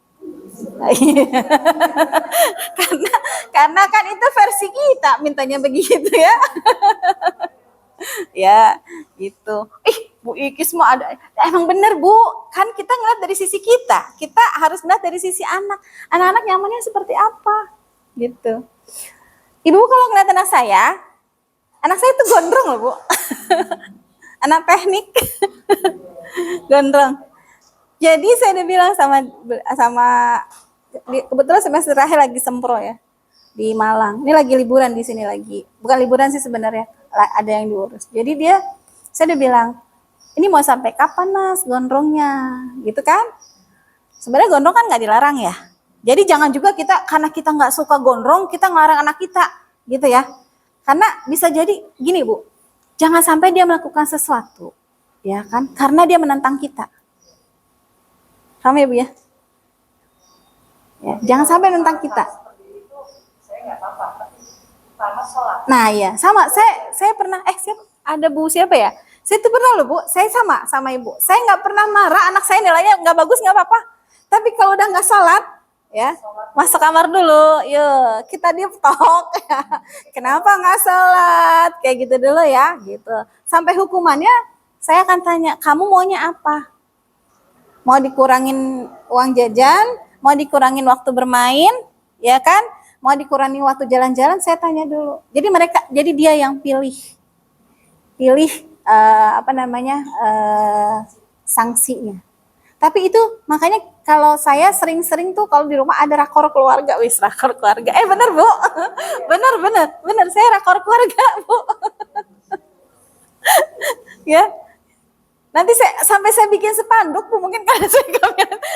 karena kan itu versi kita mintanya begitu ya. Ya, gitu. Bu Ikis mah ada. Emang bener Bu, kan kita ngeliat dari sisi kita. Kita harus ngeliat dari sisi anak. Anak-anak nyamannya seperti apa? Gitu. Ibu kalau ngeliat anak saya itu gondrong loh Bu. Anak teknik. Gondrong. Jadi saya udah bilang sama kebetulan semester terakhir lagi sempro ya di Malang. Ini lagi liburan di sini lagi. Bukan liburan sih sebenarnya, ada yang diurus. Jadi saya udah bilang, ini mau sampai kapan Mas gondrongnya, gitu kan? Sebenarnya gondrong kan nggak dilarang ya. Jadi jangan juga karena kita nggak suka gondrong, kita ngelarang anak kita, gitu ya. Karena bisa jadi gini Bu, jangan sampai dia melakukan sesuatu, ya kan? Karena dia menentang kita. Paham ya Bu ya? Ya, jangan sampai menentang kita. Saya nggak apa-apa. Pertama sholat. Nah ya, sama. Saya pernah, ada Bu siapa ya? Saya tuh pernah loh Bu, saya sama Ibu. Saya nggak pernah marah, anak saya nilainya nggak bagus nggak apa-apa. Tapi kalau udah nggak sholat, ya masuk kamar dulu, yuk kita deep talk. Ya. Kenapa nggak sholat? Kayak gitu dulu ya, gitu. Sampai hukumannya, saya akan tanya, kamu maunya apa? Mau dikurangin uang jajan, mau dikurangin waktu bermain, ya kan? Mau dikurangi waktu jalan-jalan, saya tanya dulu. Jadi dia yang pilih sanksinya. Tapi itu makanya kalau saya sering-sering tuh kalau di rumah ada rakor keluarga, rakor keluarga. Bener Bu, bener, saya rakor keluarga Bu. Ya, nanti sampai saya bikin spanduk Bu, mungkin karena saya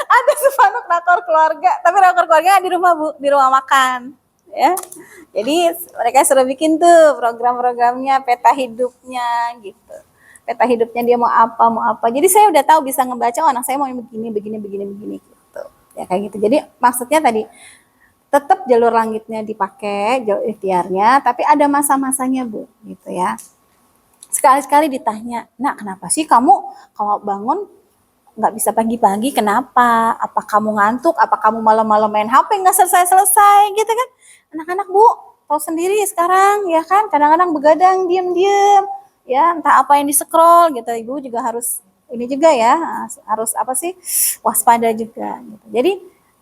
ada spanduk rakor keluarga, tapi rakor keluarga di rumah Bu, di rumah makan. Ya, jadi mereka sudah bikin tuh program-programnya, peta hidupnya gitu, peta hidupnya dia mau apa. Jadi saya udah tahu, bisa ngebaca, anak saya mau begini gitu, ya kayak gitu. Jadi maksudnya tadi tetap jalur langitnya dipakai, jalur ikhtiarnya, tapi ada masa-masanya Bu, gitu ya. Sekali-sekali ditanya, nak kenapa sih kamu kalau bangun nggak bisa pagi-pagi, kenapa? Apa kamu ngantuk? Apa kamu malam-malam main HP nggak selesai-selesai gitu kan? Anak-anak Bu, tahu sendiri sekarang ya kan, kadang-kadang begadang diam-diam, ya entah apa yang di-scroll gitu. Ibu juga harus ini juga ya, harus waspada juga. Gitu. Jadi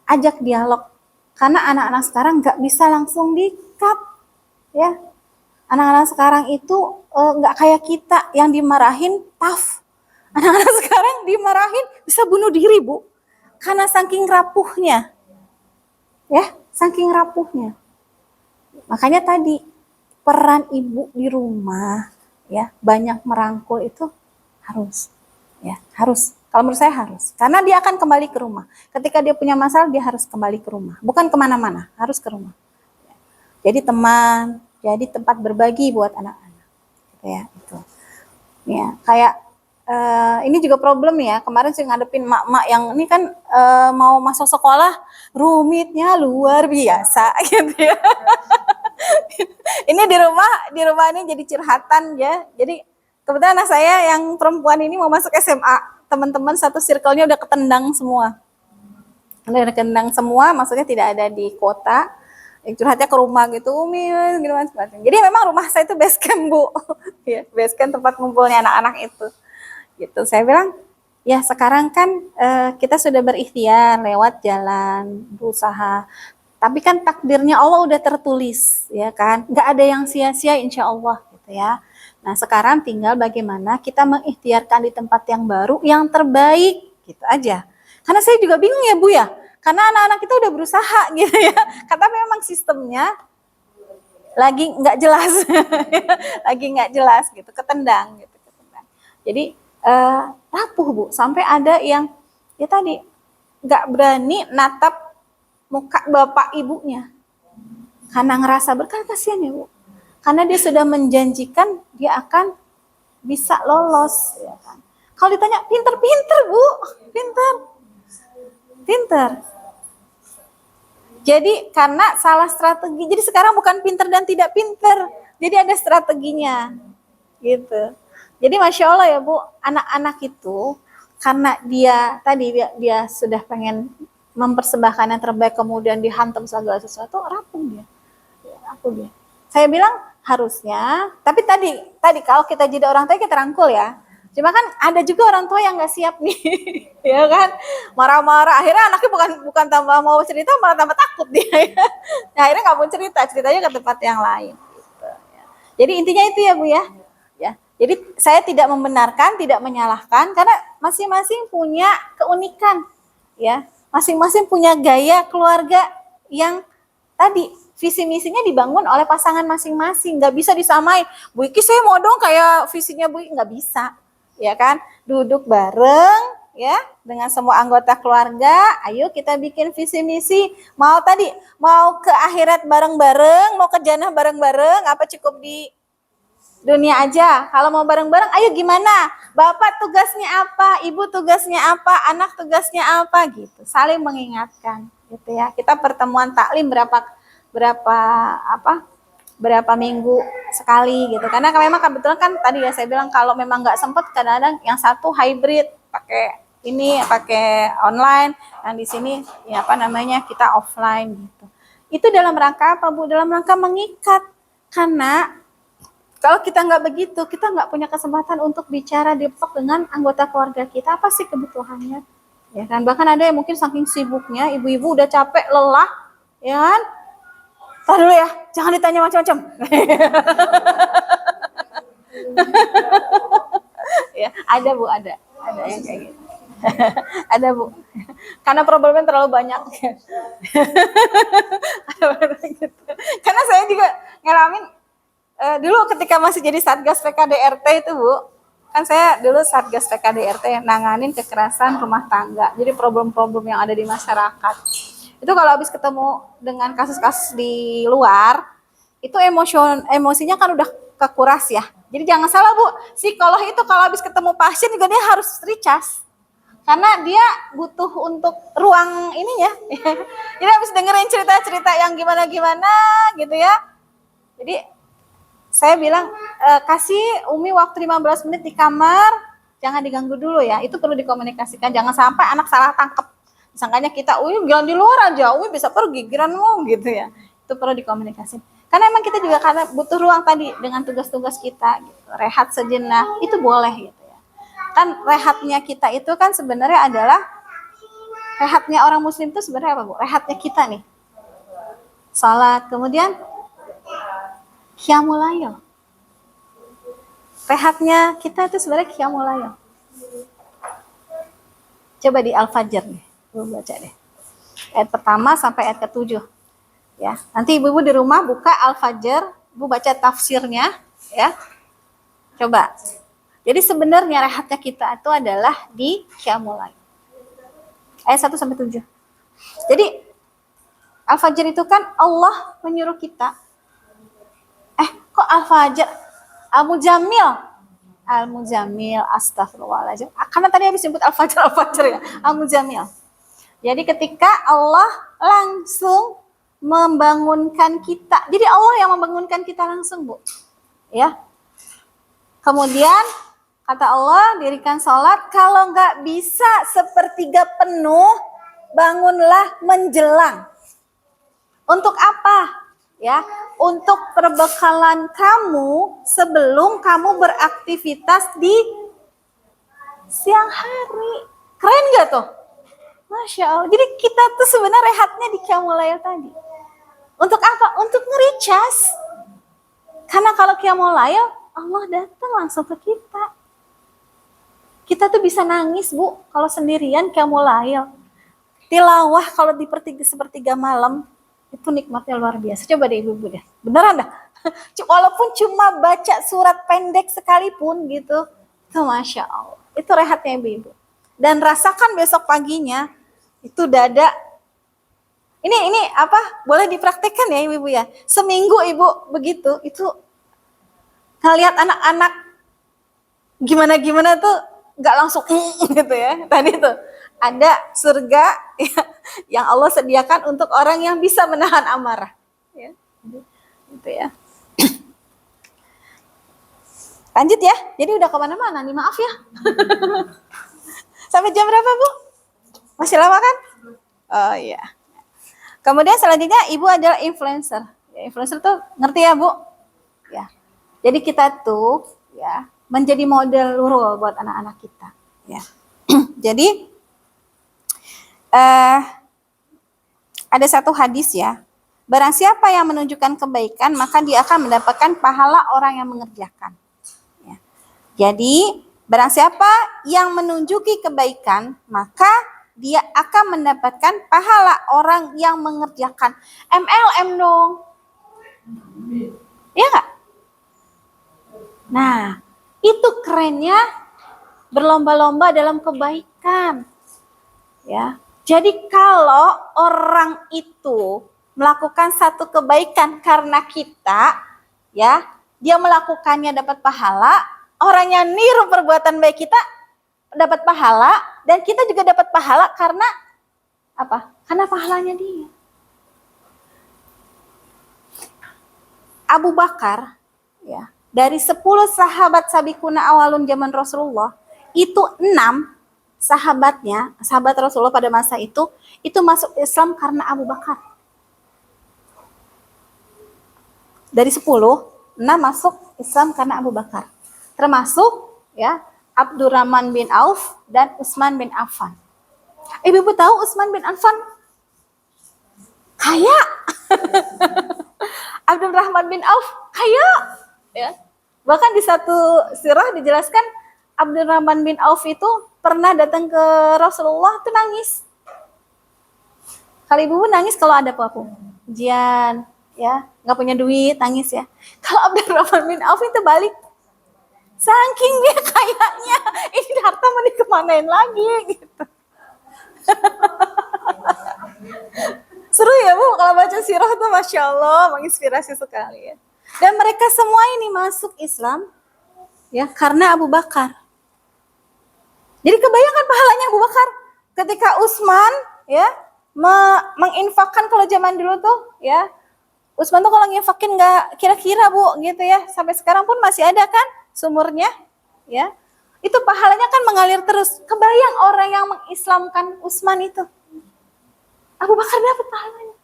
ajak dialog, karena anak-anak sekarang nggak bisa langsung di-cut, ya. Anak-anak sekarang itu nggak kayak kita yang dimarahin tough. Anak-anak sekarang dimarahin bisa bunuh diri Bu, karena saking rapuhnya, ya, saking rapuhnya. Makanya tadi peran ibu di rumah, ya, banyak merangkul itu harus, ya, harus. Kalau menurut saya harus, karena dia akan kembali ke rumah. Ketika dia punya masalah, dia harus kembali ke rumah, bukan kemana-mana, harus ke rumah. Jadi teman, jadi tempat berbagi buat anak-anak, gitu ya, itu. Ya, kayak ini juga problem ya. Kemarin saya ngadepin mak-mak yang ini kan mau masuk sekolah, rumitnya luar biasa gitu ya. Ini di rumah ini jadi curhatan ya. Jadi kebetulan anak saya yang perempuan ini mau masuk SMA. Teman-teman satu circle-nya udah ketendang semua. Udah ketendang semua, maksudnya tidak ada di kota. Curhatnya ke rumah gitu, Umi gitu macam-macam. Jadi memang rumah saya itu base camp Bu. Ya, base camp tempat ngumpulnya anak-anak itu. Gitu. Saya bilang, ya sekarang kan kita sudah berikhtiar lewat jalan, berusaha. Tapi kan takdirnya Allah udah tertulis, ya kan? Nggak ada yang sia-sia insya Allah, gitu ya. Nah sekarang tinggal bagaimana kita mengikhtiarkan di tempat yang baru, yang terbaik, gitu aja. Karena saya juga bingung ya Bu ya, karena anak-anak kita udah berusaha gitu ya. Kata memang sistemnya lagi nggak jelas, lagi nggak jelas gitu, ketendang gitu, ketendang. Jadi rapuh Bu, sampai ada yang ya tadi nggak berani natap muka bapak ibunya karena ngerasa berkah, kasihan ya Bu, karena dia sudah menjanjikan dia akan bisa lolos, ya kan. Kalau ditanya pinter Bu, pinter. Jadi karena salah strategi, jadi sekarang bukan pinter dan tidak pinter, jadi ada strateginya gitu. Jadi Masya Allah ya Bu, anak-anak itu karena dia sudah pengen mempersembahkan yang terbaik, kemudian dihantam segala sesuatu, rapuh dia. Saya bilang harusnya, tapi tadi kalau kita jadi orang tua kita rangkul ya. Cuma kan ada juga orang tua yang nggak siap nih, ya kan, marah-marah. Akhirnya anaknya bukan tambah mau cerita, malah tambah takut dia. Ya. Nah, akhirnya nggak mau ceritanya ke tempat yang lain. Gitu, ya. Jadi intinya itu ya Bu ya. Jadi saya tidak membenarkan, tidak menyalahkan, karena masing-masing punya keunikan, ya. Masing-masing punya gaya keluarga yang tadi visi misinya dibangun oleh pasangan masing-masing, nggak bisa disamain. Bu Iki saya mau dong kayak visinya Bu Iki, nggak bisa, ya kan? Duduk bareng, ya, dengan semua anggota keluarga. Ayo kita bikin visi misi. Mau ke akhirat bareng-bareng, mau ke jannah bareng-bareng, apa cukup di dunia aja? Kalau mau bareng-bareng, ayo gimana? Bapak tugasnya apa? Ibu tugasnya apa? Anak tugasnya apa? Gitu. Saling mengingatkan, gitu ya. Kita pertemuan taklim berapa berapa minggu sekali gitu. Karena memang kebetulan kan tadi ya saya bilang kalau memang nggak sempet kadang-kadang yang satu hybrid pakai online, yang di sini ya apa namanya kita offline gitu. Itu dalam rangka apa Bu? Dalam rangka mengikat. Karena kalau kita nggak begitu, kita nggak punya kesempatan untuk bicara deep dengan anggota keluarga kita, apa sih kebutuhannya. Ya kan, bahkan ada yang mungkin saking sibuknya, ibu-ibu udah capek, lelah, ya kan? Tahan dulu ya, jangan ditanya macam-macam. Ya, ada Bu, ada yang kayak gitu. Ada Bu, karena problemnya terlalu banyak. Karena saya juga ngalamin dulu ketika masih jadi Satgas PKDRT itu Bu, kan saya dulu Satgas PKDRT nanganin kekerasan rumah tangga, jadi problem-problem yang ada di masyarakat. Itu kalau habis ketemu dengan kasus-kasus di luar, itu emosinya kan udah kekuras ya. Jadi jangan salah Bu, psikolog itu kalau habis ketemu pasien juga dia harus recharge. Karena dia butuh untuk ruang ininya. Jadi habis dengerin cerita-cerita yang gimana-gimana gitu ya. Jadi saya bilang kasih Umi waktu 15 menit di kamar, jangan diganggu dulu ya. Itu perlu dikomunikasikan, jangan sampai anak salah tangkap. Sangkanya kita, jangan di luar aja, Umi bisa pergi, giranmu gitu ya. Itu perlu dikomunikasikan. Karena emang kita juga karena butuh ruang tadi dengan tugas-tugas kita, gitu. Rehat sejenak, itu boleh gitu ya. Kan rehatnya kita itu kan sebenarnya adalah rehatnya orang muslim itu sebenarnya apa Bu? Rehatnya kita nih. Salat, kemudian qiyamul lail. Rehatnya kita itu sebenarnya qiyamul lail. Coba di Al-Fajr nih, Bu baca deh. Ayat pertama sampai ayat ke-7. Ya, nanti ibu-ibu di rumah buka Al-Fajr, Bu baca tafsirnya ya. Coba. Jadi sebenarnya rehatnya kita itu adalah di qiyamul lail. Ayat 1 sampai 7. Jadi Al-Fajr itu kan Allah menyuruh kita. Kok Al-Fajr? Al-Muzammil, astagfirullahaladzim. Karena tadi habis sebut Al-Fajr ya. Al-Muzammil. Jadi ketika Allah langsung membangunkan kita. Jadi Allah yang membangunkan kita langsung, Bu. Ya. Kemudian kata Allah, dirikan sholat. Kalau nggak bisa sepertiga penuh, bangunlah menjelang. Untuk apa? Ya, untuk perbekalan kamu sebelum kamu beraktivitas di siang hari. Keren nggak tuh? Masya Allah. Jadi kita tuh sebenarnya rehatnya di qiyamul lail tadi. Untuk apa? Untuk nge-recharge. Karena kalau qiyamul lail, Allah datang langsung ke kita. Kita tuh bisa nangis Bu, kalau sendirian qiyamul lail. Tilawah kalau di sepertiga malam, itu nikmatnya luar biasa. Coba deh ibu-ibu deh. Beneran dah. Walaupun cuma baca surat pendek sekalipun gitu. Itu Masya Allah. Itu rehatnya ibu-ibu. Dan rasakan besok paginya, itu dada. Ini apa? Boleh dipraktekkan ya ibu-ibu ya. Seminggu ibu begitu, itu ngelihat anak-anak gimana-gimana tuh nggak langsung gitu ya. Tadi tuh ada surga yang Allah sediakan untuk orang yang bisa menahan amarah. Ya, gitu ya. Lanjut ya. Jadi udah kemana-mana nih, maaf ya. Sampai jam berapa Bu? Masih lama kan? Oh iya. Kemudian selanjutnya ibu adalah influencer. Ya, influencer tuh ngerti ya Bu? Ya. Jadi kita tuh ya menjadi model nurul buat anak-anak kita. Ya. Jadi ada satu hadis ya. Barang siapa yang menunjukkan kebaikan, maka dia akan mendapatkan pahala orang yang mengerjakan. Ya. Jadi barang siapa yang menunjuki kebaikan, maka dia akan mendapatkan pahala orang yang mengerjakan. MLM dong. Iya nggak? Nah, itu kerennya berlomba-lomba dalam kebaikan. Ya. Jadi kalau orang itu melakukan satu kebaikan karena kita, ya, dia melakukannya dapat pahala, orang yang niru perbuatan baik kita dapat pahala, dan kita juga dapat pahala karena apa? Karena pahalanya dia. Abu Bakar, ya, dari 10 sahabat sabikuna awalun zaman Rasulullah, itu 6 sahabatnya, sahabat Rasulullah pada masa itu masuk Islam karena Abu Bakar. Dari 10, 6 masuk Islam karena Abu Bakar. Termasuk ya Abdurrahman bin Auf dan Utsman bin Affan. Ibu tahu Utsman bin Affan kaya? Abdurrahman bin Auf kaya, ya. Bahkan di satu sirah dijelaskan Abdurrahman bin Auf itu pernah datang ke Rasulullah tuh nangis. Kalau ibu nangis kalau ada apa-apa, ujian, ya, nggak punya duit, nangis ya. Kalau Abdurrahman bin Auf itu balik, saking dia kayaknya, ini harta mau dikemanain lagi, gitu. Seru ya Bu, kalau baca sirah tuh Masya Allah, menginspirasi sekali ya. Dan mereka semua ini masuk Islam ya karena Abu Bakar. Jadi kebayangkan pahalanya Abu Bakar ketika Utsman ya menginfakkan, kalau zaman dulu tuh ya, Utsman tuh kalau nginfakin nggak kira-kira Bu gitu ya, sampai sekarang pun masih ada kan sumurnya ya. Itu pahalanya kan mengalir terus. Kebayang orang yang mengislamkan Utsman itu, Abu Bakar dapat pahalanya.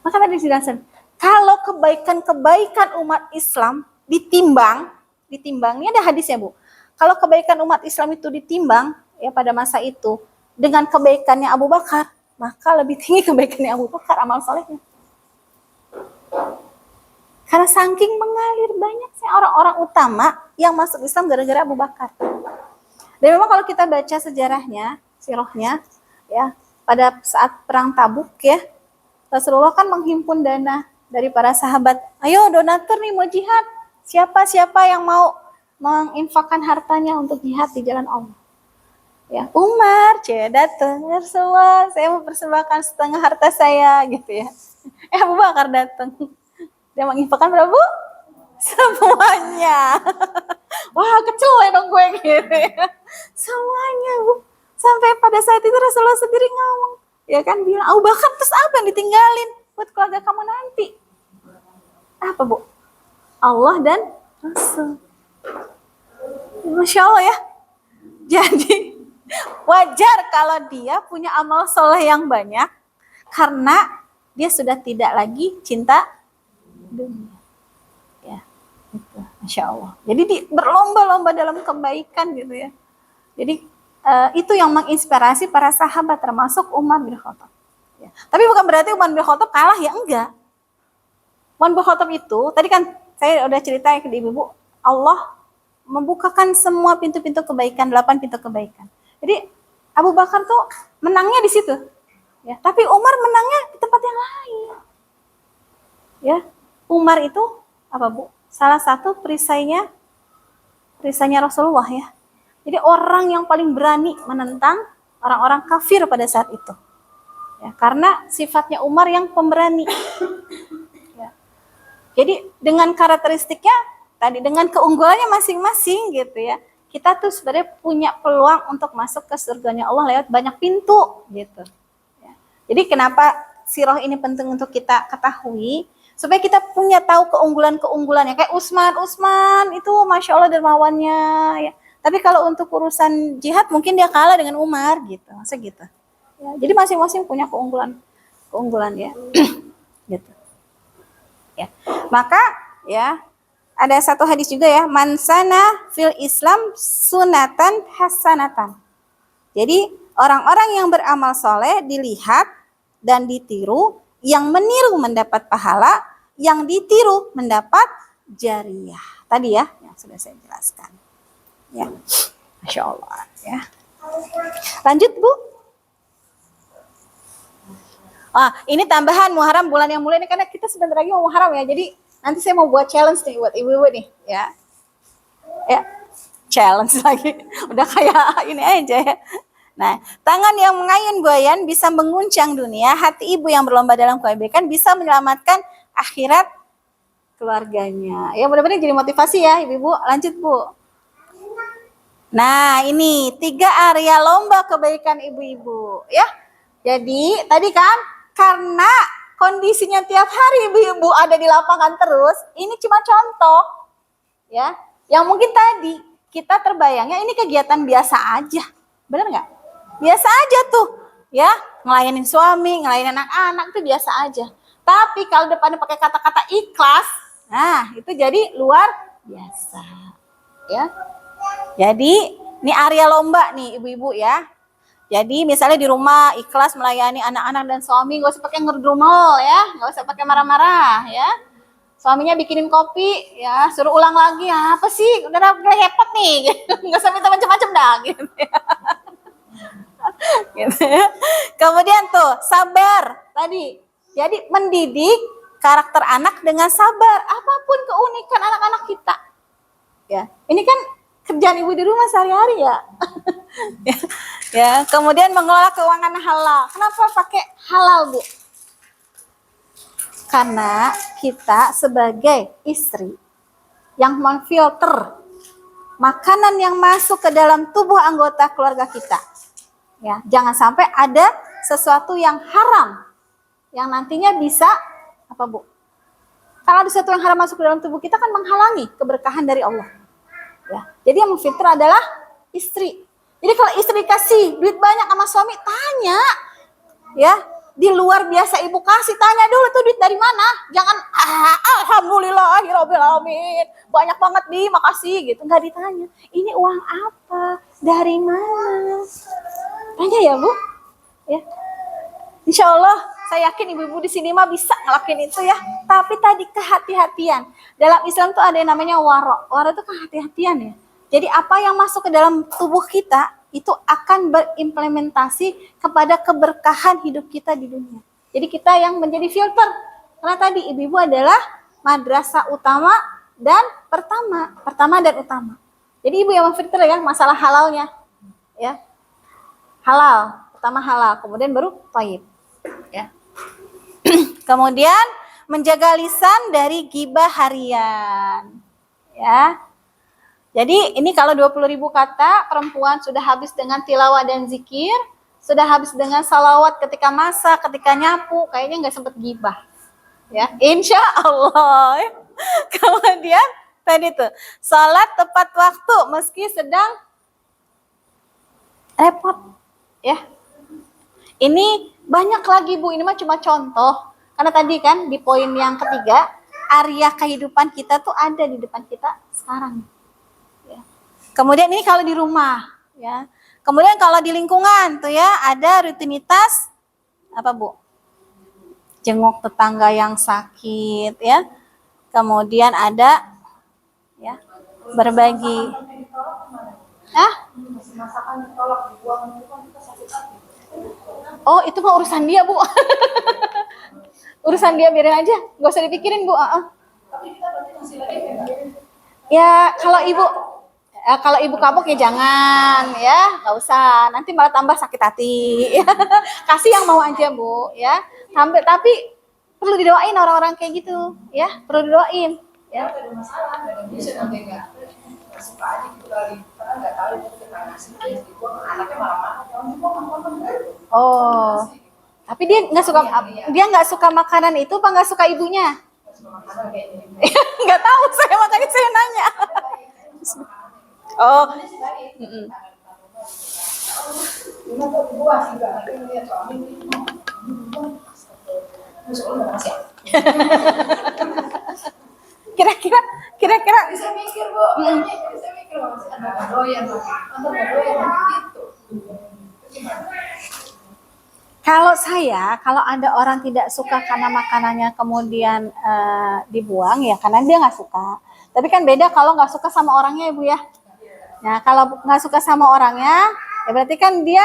Maka tadi dijelaskan, kalau kebaikan-kebaikan umat Islam ditimbang, ini ada hadisnya Bu. Kalau kebaikan umat Islam itu ditimbang ya pada masa itu dengan kebaikannya Abu Bakar, maka lebih tinggi kebaikannya Abu Bakar amal solehnya. Karena saking mengalir banyak sih orang-orang utama yang masuk Islam gara-gara Abu Bakar. Dan memang kalau kita baca sejarahnya, sirahnya ya, pada saat perang Tabuk ya, Rasulullah kan menghimpun dana dari para sahabat. Ayo donatur nih mau jihad. Siapa yang mau menginfakkan hartanya untuk jihad di jalan Allah? Ya, Umar, datang. Rasulullah, saya mau persembahkan setengah harta saya gitu ya. Abu Bakar datang. Dia menginfakkan berapa? Semuanya. Wah, kecil ya dong gue gitu ya. Semuanya Bu. Sampai pada saat itu Rasulullah sendiri ngomong, ya kan, bilang, Abu Bakar terus apa yang ditinggalin buat keluarga kamu nanti? Apa Bu? Allah dan Rasul. Masya Allah ya. Jadi wajar kalau dia punya amal soleh yang banyak karena dia sudah tidak lagi cinta dunia. Ya, itu. Masya Allah. Jadi berlomba-lomba dalam kebaikan gitu ya. Jadi itu yang menginspirasi para sahabat termasuk Umar bin Khattab. Ya. Tapi bukan berarti Umar bin Khattab kalah ya, enggak. Umar bin Khattab itu, tadi kan saya udah cerita ke ibu, Allah membukakan semua pintu-pintu kebaikan, 8 pintu kebaikan. Jadi Abu Bakar tuh menangnya di situ. Ya, tapi Umar menangnya di tempat yang lain. Ya, Umar itu apa Bu? Salah satu perisainya Rasulullah ya. Jadi orang yang paling berani menentang orang-orang kafir pada saat itu. Ya, karena sifatnya Umar yang pemberani. Ya. Jadi dengan karakteristiknya tadi, dengan keunggulannya masing-masing gitu ya, kita tuh sebenarnya punya peluang untuk masuk ke surganya Allah lewat banyak pintu gitu. Ya. Jadi kenapa sirah ini penting untuk kita ketahui, supaya kita punya tahu keunggulan-keunggulannya. Kayak Utsman itu Masya Allah dermawannya ya. Tapi kalau untuk urusan jihad mungkin dia kalah dengan Umar gitu, masa gitu. Ya, jadi masing-masing punya keunggulan ya, gitu. Ya, maka ya ada satu hadis juga ya, mansana fil Islam sunatan hasanatan. Jadi orang-orang yang beramal soleh dilihat dan ditiru, yang meniru mendapat pahala, yang ditiru mendapat jariyah. Tadi ya, yang sudah saya jelaskan. Ya, Masya Allah ya. Lanjut Bu. Ini tambahan Muharram, bulan yang mulia ini, karena kita sebentar lagi mau Muharram ya. Jadi nanti saya mau buat challenge nih buat ibu-ibu nih ya. Ya, challenge lagi. Udah kayak ini aja ya. Nah, tangan yang mengayun buayan bisa mengguncang dunia, hati ibu yang berlomba dalam kebaikan bisa menyelamatkan akhirat keluarganya. Ya, mudah-mudahan jadi motivasi ya ibu-ibu. Lanjut Bu. Nah, ini 3 area lomba kebaikan ibu-ibu ya. Jadi tadi kan karena kondisinya tiap hari ibu-ibu ada di lapangan terus, ini cuma contoh ya. Yang mungkin tadi kita terbayangnya ini kegiatan biasa aja. Benar nggak? Biasa aja tuh ya, ngelayanin suami, ngelayanin anak-anak itu biasa aja. Tapi kalau depannya pakai kata-kata ikhlas, nah itu jadi luar biasa ya. Jadi ini area lomba nih ibu-ibu ya. Jadi misalnya di rumah ikhlas melayani anak-anak dan suami, nggak usah pakai ngerdumel ya, nggak usah pakai marah-marah ya. Suaminya bikinin kopi ya, suruh ulang lagi, apa sih udah repot nih, gitu. Nggak usah minta macam-macam dah gitu ya. Gitu ya. Kemudian tuh sabar tadi, jadi mendidik karakter anak dengan sabar, apapun keunikan anak-anak kita ya. Ini kan kerjaan ibu di rumah sehari-hari ya. Ya, kemudian mengelola keuangan halal. Kenapa pakai halal, Bu? Karena kita sebagai istri yang memfilter makanan yang masuk ke dalam tubuh anggota keluarga kita. Ya, jangan sampai ada sesuatu yang haram yang nantinya bisa apa, Bu? Kalau ada sesuatu yang haram masuk ke dalam tubuh kita kan menghalangi keberkahan dari Allah. Ya, jadi yang memfilter adalah istri. Jadi kalau istri kasih duit banyak sama suami, tanya ya, di luar biasa ibu kasih, tanya dulu tuh duit dari mana. Jangan alhamdulillahirabbil alamin, banyak banget nih, makasih gitu. Enggak ditanya. Ini uang apa? Dari mana? Tanya ya, Bu. Ya. Insya Allah saya yakin ibu-ibu di sini mah bisa ngelakuin itu ya. Tapi tadi kehati-hatian. Dalam Islam tuh ada yang namanya waro. Waro itu kehati-hatian ya. Jadi apa yang masuk ke dalam tubuh kita itu akan berimplementasi kepada keberkahan hidup kita di dunia. Jadi kita yang menjadi filter. Karena tadi ibu-ibu adalah madrasah utama dan pertama dan utama. Jadi ibu yang memfilter ya masalah halalnya. Ya. Halal, pertama halal, kemudian baru thayyib. Ya. Kemudian menjaga lisan dari ghibah harian. Ya. Jadi ini kalau 20.000 kata, perempuan sudah habis dengan tilawah dan zikir, sudah habis dengan salawat ketika masak, ketika nyapu, kayaknya nggak sempat gibah. Ya, insya Allah. Kemudian tadi tuh, salat tepat waktu meski sedang repot. Ya, ini banyak lagi Bu, ini mah cuma contoh. Karena tadi kan di poin yang ketiga, area kehidupan kita tuh ada di depan kita sekarang. Kemudian ini kalau di rumah, ya. Kemudian kalau di lingkungan tuh ya ada rutinitas apa, Bu? Jenguk tetangga yang sakit, ya. Kemudian ada ya berbagi. Oh, itu mah urusan dia, Bu. Urusan dia, biarin aja, nggak usah dipikirin, Bu. Ya, kalau ibu kapok ya jangan ya, nggak usah, nanti malah tambah sakit hati. Kasih yang mau aja, Bu, ya. Tapi perlu didoain orang-orang kayak gitu, ya, perlu didoain. Ya. Oh, tapi dia nggak suka makanan itu, apa nggak suka ibunya? Nggak tahu saya, makanya saya nanya. Oh, kira-kira Bisa mikir, Bu. Bisa mikir, doyan gitu. kalau ada orang tidak suka karena makanannya kemudian dibuang ya karena dia nggak suka. Tapi kan beda kalau nggak suka sama orangnya, Ibu ya. Nah, kalau nggak suka sama orangnya, ya berarti kan dia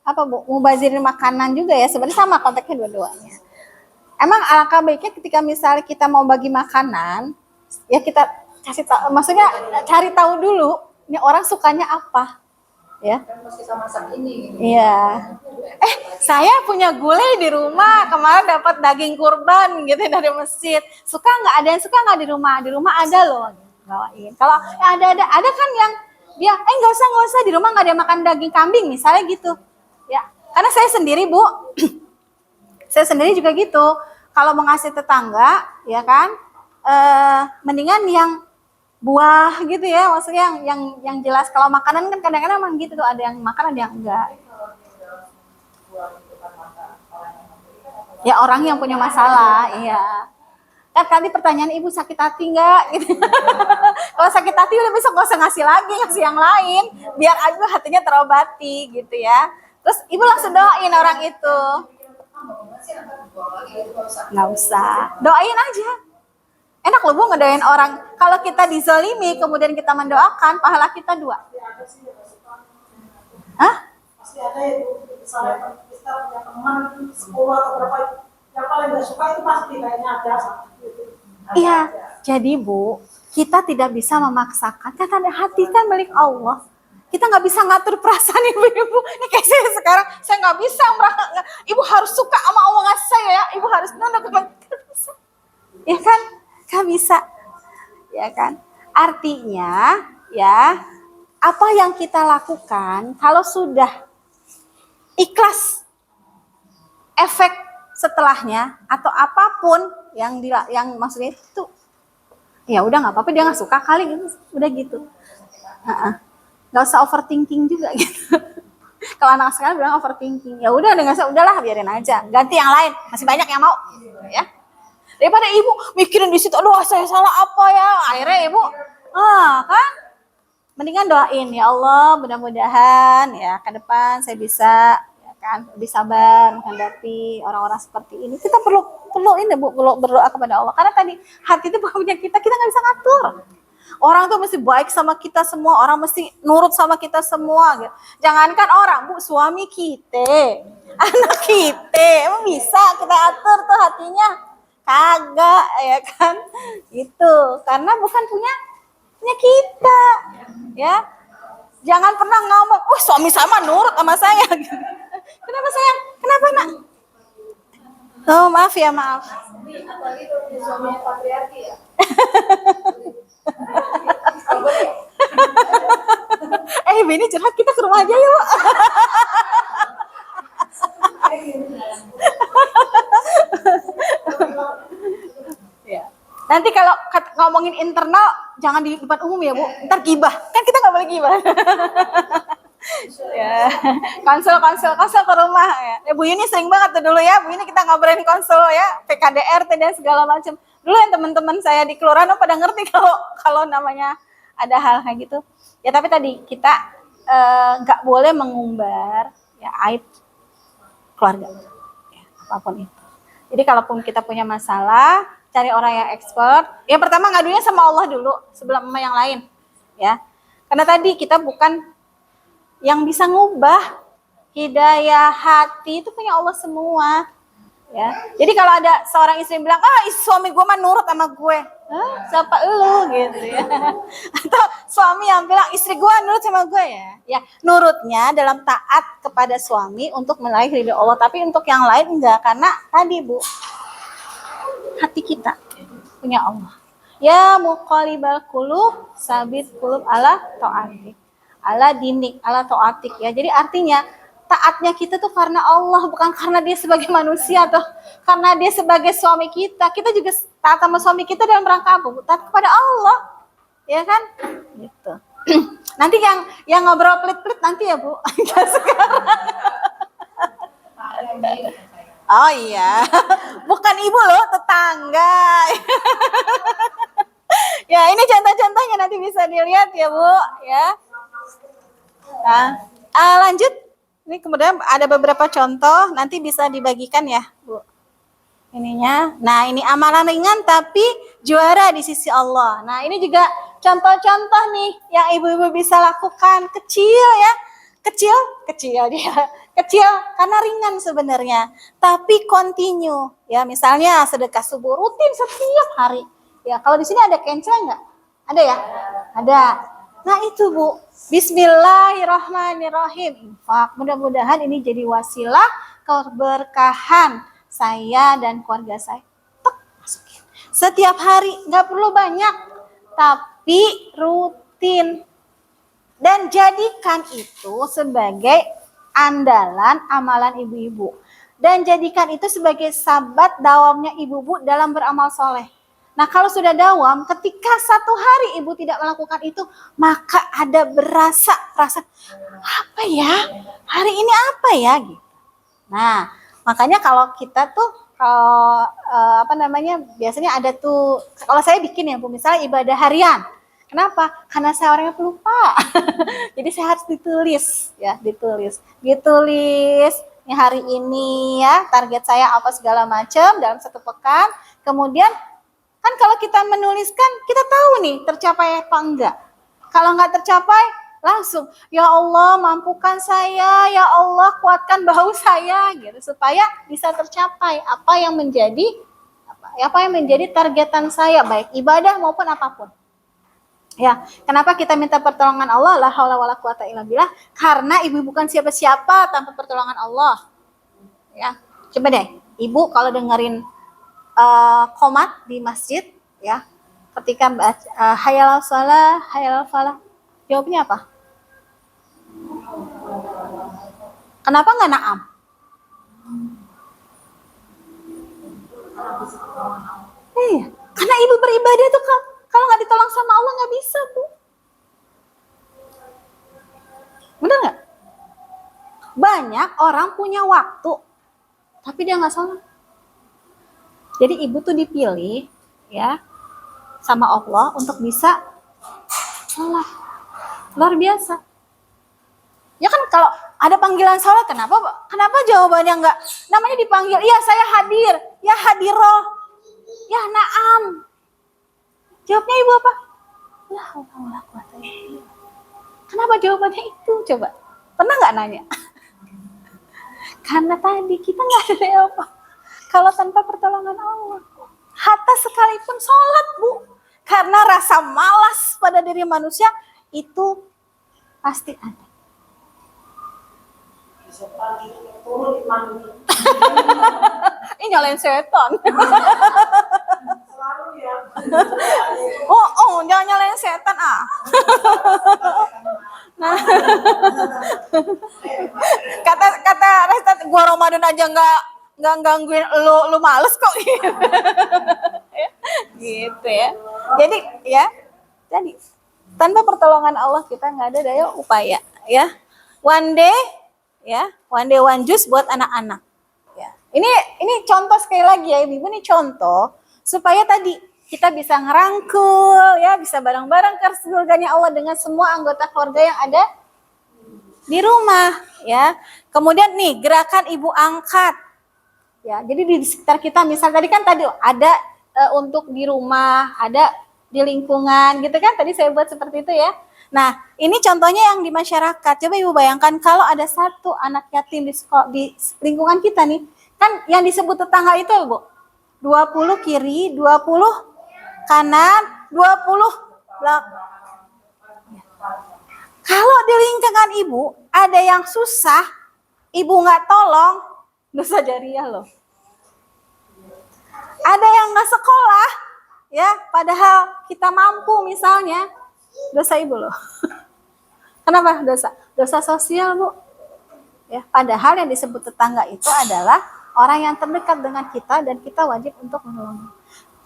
apa, Bu, mubazirin makanan juga ya. Sebenarnya sama konteksnya dua-duanya. Emang alangkah baiknya ketika misalnya kita mau bagi makanan, ya kita kasih tahu, maksudnya cari tahu dulu, ini orang sukanya apa, ya. Kan pas kita masak ini. Gitu. Iya. Saya punya gulai di rumah, kemarin dapat daging kurban gitu dari masjid. Suka nggak? Ada yang suka nggak di rumah? Di rumah ada loh, bawain. Kalau ada kan yang dia, nggak usah di rumah nggak ada makan daging kambing misalnya gitu, ya. Karena saya sendiri, Bu, saya sendiri juga gitu. kalau mau ngasih tetangga, ya kan, mendingan yang buah gitu ya, maksudnya yang jelas. Kalau makanan kan kadang-kadang emang gitu tuh, ada yang makan ada yang enggak. Ya orang yang punya masalah, iya. Kan tadi pertanyaan ibu sakit hati nggak? Gitu. Kalau sakit hati udah besok nggak usah ngasih lagi, ngasih yang lain, biar aja hatinya terobati gitu ya. Terus ibu langsung doain orang itu. Nggak usah, doain aja. Enak loh Bu ngedoain orang. Kalau kita dizalimi kemudian kita mendoakan, pahala kita 2. Hah? Pasti ada itu, misalnya kita punya teman 10 atau berapa, yang paling gak suka itu pasti kayaknya ada gitu. Iya, jadi Bu, kita tidak bisa memaksakan. Kata hati kan milik Allah. Kita nggak bisa ngatur perasaan ibu-ibu. Ini kayak saya sekarang, saya nggak bisa merasa. Ibu harus suka sama omongan saya ya. Ibu harus nunduk. Ya kan? Nggak bisa. Ya kan? Artinya, ya, apa yang kita lakukan kalau sudah ikhlas efek setelahnya atau apapun yang maksudnya itu, ya udah nggak apa-apa, dia nggak suka kali gitu, udah gitu. Nggak usah overthinking juga gitu. Kalau anak sekarang bilang overthinking, ya udah nggak usah, udahlah biarin aja, ganti yang lain, masih banyak yang mau, ya. Daripada ibu mikirin di situ, aduh saya salah apa ya, akhirnya ibu, kan, mendingan doain, ya Allah mudah-mudahan ya ke depan saya bisa, ya kan, lebih sabar menghadapi orang-orang seperti ini. Kita perlu ini Bu, perlu berdoa kepada Allah, karena tadi hati itu bukan punya kita nggak bisa ngatur. Orang tuh mesti baik sama kita semua, orang mesti nurut sama kita semua gitu. Jangankan orang Bu, suami kita, anak kita, emang bisa kita atur tuh hatinya? Kagak, ya kan, gitu, karena bukan punya kita, ya. Jangan pernah ngomong, suami sama nurut sama saya. Kenapa sayang? Kenapa nak? Oh maaf ya, maaf. Apalagi kalau suaminya patriarki ya. Ini curhat, kita ke rumah aja yuk. Ya. Nanti kalau ngomongin internal jangan di depan umum ya Bu, ntar gibah, kan kita nggak boleh gibah. Ya, konsul ke rumah ya. Bu Yuni sering banget tuh dulu ya, Bu Yuni kita ngobrolin konsul ya, PKDRT dan segala macam. Dulu yang teman-teman saya di kelurahan pada ngerti kalau namanya ada hal kayak gitu. Ya tapi tadi kita nggak boleh mengumbar ya aib keluarga, ya, apapun itu. Jadi kalaupun kita punya masalah, cari orang yang expert. Ya pertama ngadunya sama Allah dulu sebelum sama yang lain, ya. Karena tadi kita bukan yang bisa ngubah hidayah hati, itu punya Allah semua, ya. Jadi kalau ada seorang istri yang bilang, suami gue mah nurut sama gue, siapa elu gitu ya. Atau suami yang bilang istri gue nurut sama gue, ya nurutnya dalam taat kepada suami untuk meraih ridho Allah, tapi untuk yang lain enggak, karena tadi Bu, hati kita punya Allah. Ya muqallibal qulub, sabit qulub ala taatik, ala dinik, ala taatik, ya. Jadi artinya taatnya kita tuh karena Allah, bukan karena dia sebagai manusia atau karena dia sebagai suami kita. Kita juga taat sama suami kita dalam rangka apa? Taat kepada Allah, ya kan? Gitu. Nanti yang ngobrol pelit-pelit nanti ya Bu. Sekarang. Oh iya, bukan ibu loh, tetangga. Ya ini contoh-contohnya nanti bisa dilihat ya Bu, ya. Nah, lanjut. Ini kemudian ada beberapa contoh, nanti bisa dibagikan ya Bu. Ininya, nah ini amalan ringan tapi juara di sisi Allah. Nah ini juga contoh-contoh nih yang ibu-ibu bisa lakukan, kecil ya, kecil dia, kecil karena ringan sebenarnya, tapi continue ya. Misalnya sedekah subuh rutin setiap hari. Ya kalau di sini ada cancel nggak? Ada ya? Ada. Nah itu Bu, Bismillahirrahmanirrahim. Infak. Mudah-mudahan ini jadi wasilah keberkahan saya dan keluarga saya. Tek, masukin. Setiap hari, nggak perlu banyak, tapi rutin. Dan jadikan itu sebagai andalan amalan ibu-ibu. dan jadikan itu sebagai sabat dawamnya ibu-ibu dalam beramal soleh. Nah, kalau sudah dawam, ketika satu hari ibu tidak melakukan itu, maka ada rasa apa ya? Hari ini apa ya? Gitu. Nah, makanya kalau kita tuh biasanya ada tuh, kalau saya bikin ya Bu, misalnya ibadah harian. Kenapa? Karena saya orangnya pelupa. Jadi saya harus ditulis ya, ditulis ini hari ini ya, target saya apa segala macam dalam satu pekan. Kemudian kan kalau kita menuliskan, kita tahu nih tercapai apa enggak. Kalau enggak tercapai, langsung, ya Allah mampukan saya, ya Allah kuatkan bahu saya, gitu, supaya bisa tercapai apa yang menjadi targetan saya, baik ibadah maupun apapun. Ya, kenapa kita minta pertolongan Allah? La haula wala quwata illa billah. Karena ibu bukan siapa-siapa tanpa pertolongan Allah. Ya, coba deh, ibu kalau dengerin qomat di masjid, ya, ketika hayal shalah, hayal falah, jawabnya apa? Kenapa nggak na'am? Iya, karena ibu beribadah itu kalau nggak ditolong sama Allah nggak bisa, Bu. Benar nggak? Banyak orang punya waktu, tapi dia nggak sholat. Jadi ibu tuh dipilih ya sama Allah untuk bisa sholat. Luar biasa. Ya kan kalau ada panggilan sholat, kenapa jawabannya enggak? Namanya dipanggil, iya saya hadir, ya hadiroh, ya na'am. Jawabnya ibu apa? La haula wala quwata illa billah. Kenapa jawabannya itu? Coba. Pernah nggak nanya? Karena tadi kita nggak ada apa. Kalau tanpa pertolongan Allah, hatta sekalipun sholat, Bu, karena rasa malas pada diri manusia itu pasti ada. Ini nyalain setan. Jangan nyalain setan ah. Nah, kata Resta, gua Ramadan aja nggak gangguin lu males kok. Gitu ya. Jadi tanpa pertolongan Allah kita nggak ada daya upaya ya. One day one juice buat anak-anak. Ya. Ini contoh sekali lagi ya Ibu, ini contoh supaya tadi kita bisa ngerangkul ya, bisa bareng-bareng ke surganya Allah dengan semua anggota keluarga yang ada di rumah ya. Kemudian nih gerakan ibu angkat. Ya, jadi di sekitar kita misal tadi ada untuk di rumah, ada di lingkungan gitu kan, tadi saya buat seperti itu ya. Nah, ini contohnya yang di masyarakat. Coba Ibu bayangkan kalau ada satu anak yatim di lingkungan kita nih, kan yang disebut tetangga itu Bu, 20 kiri, 20 kanan, 20 belakang. Kalau di lingkungan Ibu ada yang susah, Ibu nggak tolong, dosa jariah loh. Ada yang nggak sekolah, ya, padahal kita mampu misalnya, dosa Ibu loh. Kenapa dosa? Dosa sosial Bu. Ya, padahal yang disebut tetangga itu adalah orang yang terdekat dengan kita dan kita wajib untuk menolongnya.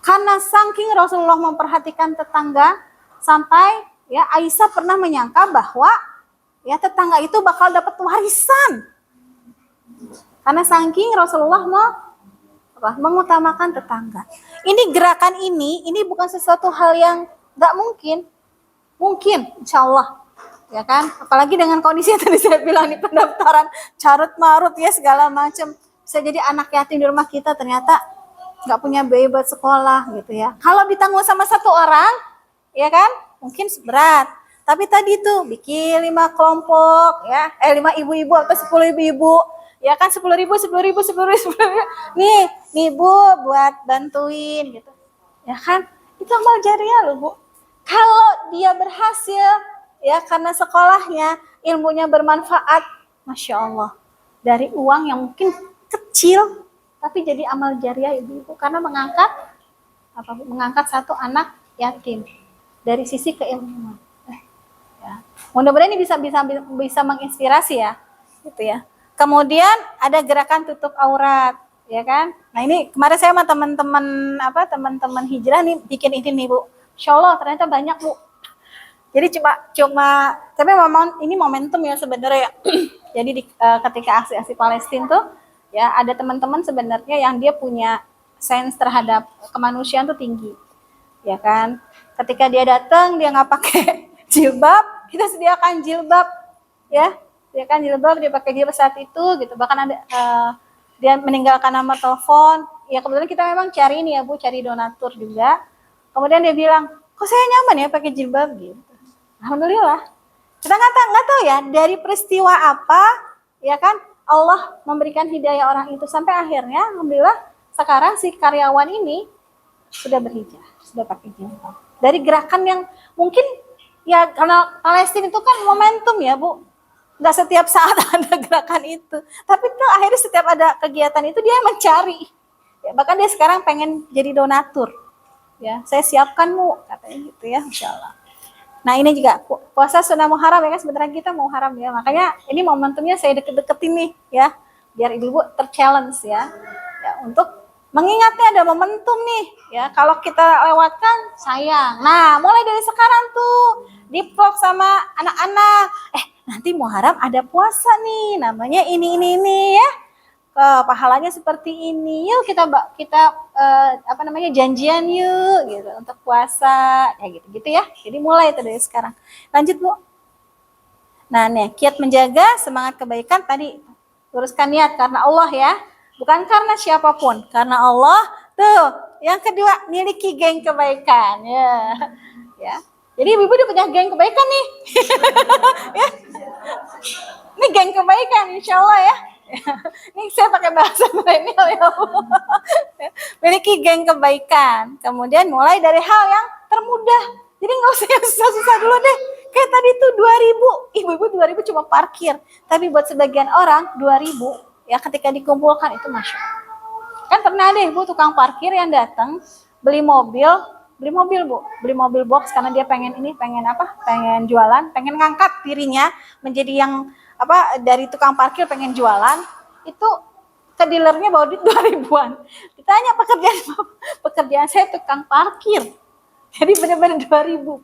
Karena saking Rasulullah memperhatikan tetangga sampai ya Aisyah pernah menyangka bahwa ya tetangga itu bakal dapat warisan. Karena saking Rasulullah mengutamakan tetangga. Ini gerakan ini bukan sesuatu hal yang nggak mungkin. Mungkin, insya Allah. Ya kan? Apalagi dengan kondisi yang tadi saya bilang di pendaftaran carut marut ya segala macam. Bisa jadi anak yatim di rumah kita ternyata nggak punya biaya buat sekolah gitu ya. Kalau ditanggung sama satu orang, ya kan? Mungkin berat. Tapi tadi tuh bikin 5 kelompok ya, 5 ibu-ibu atau 10 ibu-ibu. Ya kan 10.000. Nih Bu buat bantuin gitu. Ya kan? Itu amal jariah loh Bu. Kalau dia berhasil ya karena sekolahnya ilmunya bermanfaat, Masya Allah. Dari uang yang mungkin kecil tapi jadi amal jariah ibu-ibu karena mengangkat satu anak yatim dari sisi keilmuan. Ya. Mudah-mudahan ini bisa menginspirasi ya, gitu ya. Kemudian ada gerakan tutup aurat, ya kan? Nah ini kemarin saya sama teman-teman hijrah nih bikin ini nih Bu. Insya Allah ternyata banyak Bu. Jadi cuma tapi memang ini momentum ya sebenarnya. Jadi ketika aksi-aksi Palestina tuh ya ada teman-teman sebenarnya yang dia punya sense terhadap kemanusiaan tuh tinggi, ya kan? Ketika dia datang dia nggak pakai jilbab, kita sediakan jilbab, ya. Dia kan jilbab, dia pakai jilbab saat itu gitu. Bahkan ada dia meninggalkan nomor telepon. Ya kebetulan kita memang cari ini ya Bu, cari donatur juga. Kemudian dia bilang, kok saya nyaman ya pakai jilbab gitu. Alhamdulillah. Kita nggak tahu ya dari peristiwa apa, ya kan Allah memberikan hidayah orang itu sampai akhirnya, alhamdulillah sekarang si karyawan ini sudah berhijrah, sudah pakai jilbab. Dari gerakan yang mungkin ya karena Palestina itu kan momentum ya Bu. Nggak setiap saat ada gerakan itu, tapi tuh akhirnya setiap ada kegiatan itu dia mencari. Ya, bahkan dia sekarang pengen jadi donatur. Ya, saya siapkan Bu, katanya gitu ya, Masya Allah. Nah ini juga puasa sunnah Muharram ya kan, sebentar kita mau haram ya, makanya ini momentumnya saya deket-deketin nih ya, biar ibu-ibu ter-challenge ya untuk mengingatnya ada momentum nih ya, kalau kita lewatkan sayang. Nah mulai dari sekarang tuh di-vlog sama anak-anak, nanti Muharram ada puasa nih, namanya ini ya. Pahalanya seperti ini, yuk kita janjian yuk gitu untuk puasa ya gitu ya. Jadi mulai itu dari sekarang. Lanjut Bu. Nah nih kiat menjaga semangat kebaikan tadi, luruskan niat karena Allah ya, bukan karena siapapun, karena Allah. Tuh yang kedua, miliki geng kebaikan ya. Jadi ibu udah punya geng kebaikan nih. Ya. Ini geng kebaikan insya Allah ya. Ini saya pakai bahasa milenial ya Bu. Miliki geng kebaikan. Kemudian mulai dari hal yang termudah. Jadi nggak usah yang susah-susah dulu deh. Kayak tadi tuh 2.000. Ibu-ibu 2.000 cuma parkir. Tapi buat sebagian orang 2.000 ya ketika dikumpulkan itu Masya Allah. Kan pernah deh Bu tukang parkir yang datang beli mobil Bu, beli mobil box karena dia pengen jualan, pengen ngangkat dirinya menjadi yang dari tukang parkir pengen jualan, itu ke dealernya bawa duit 2.000-an. Ditanya pekerjaan saya tukang parkir. Jadi benar-benar 2.000 Bu.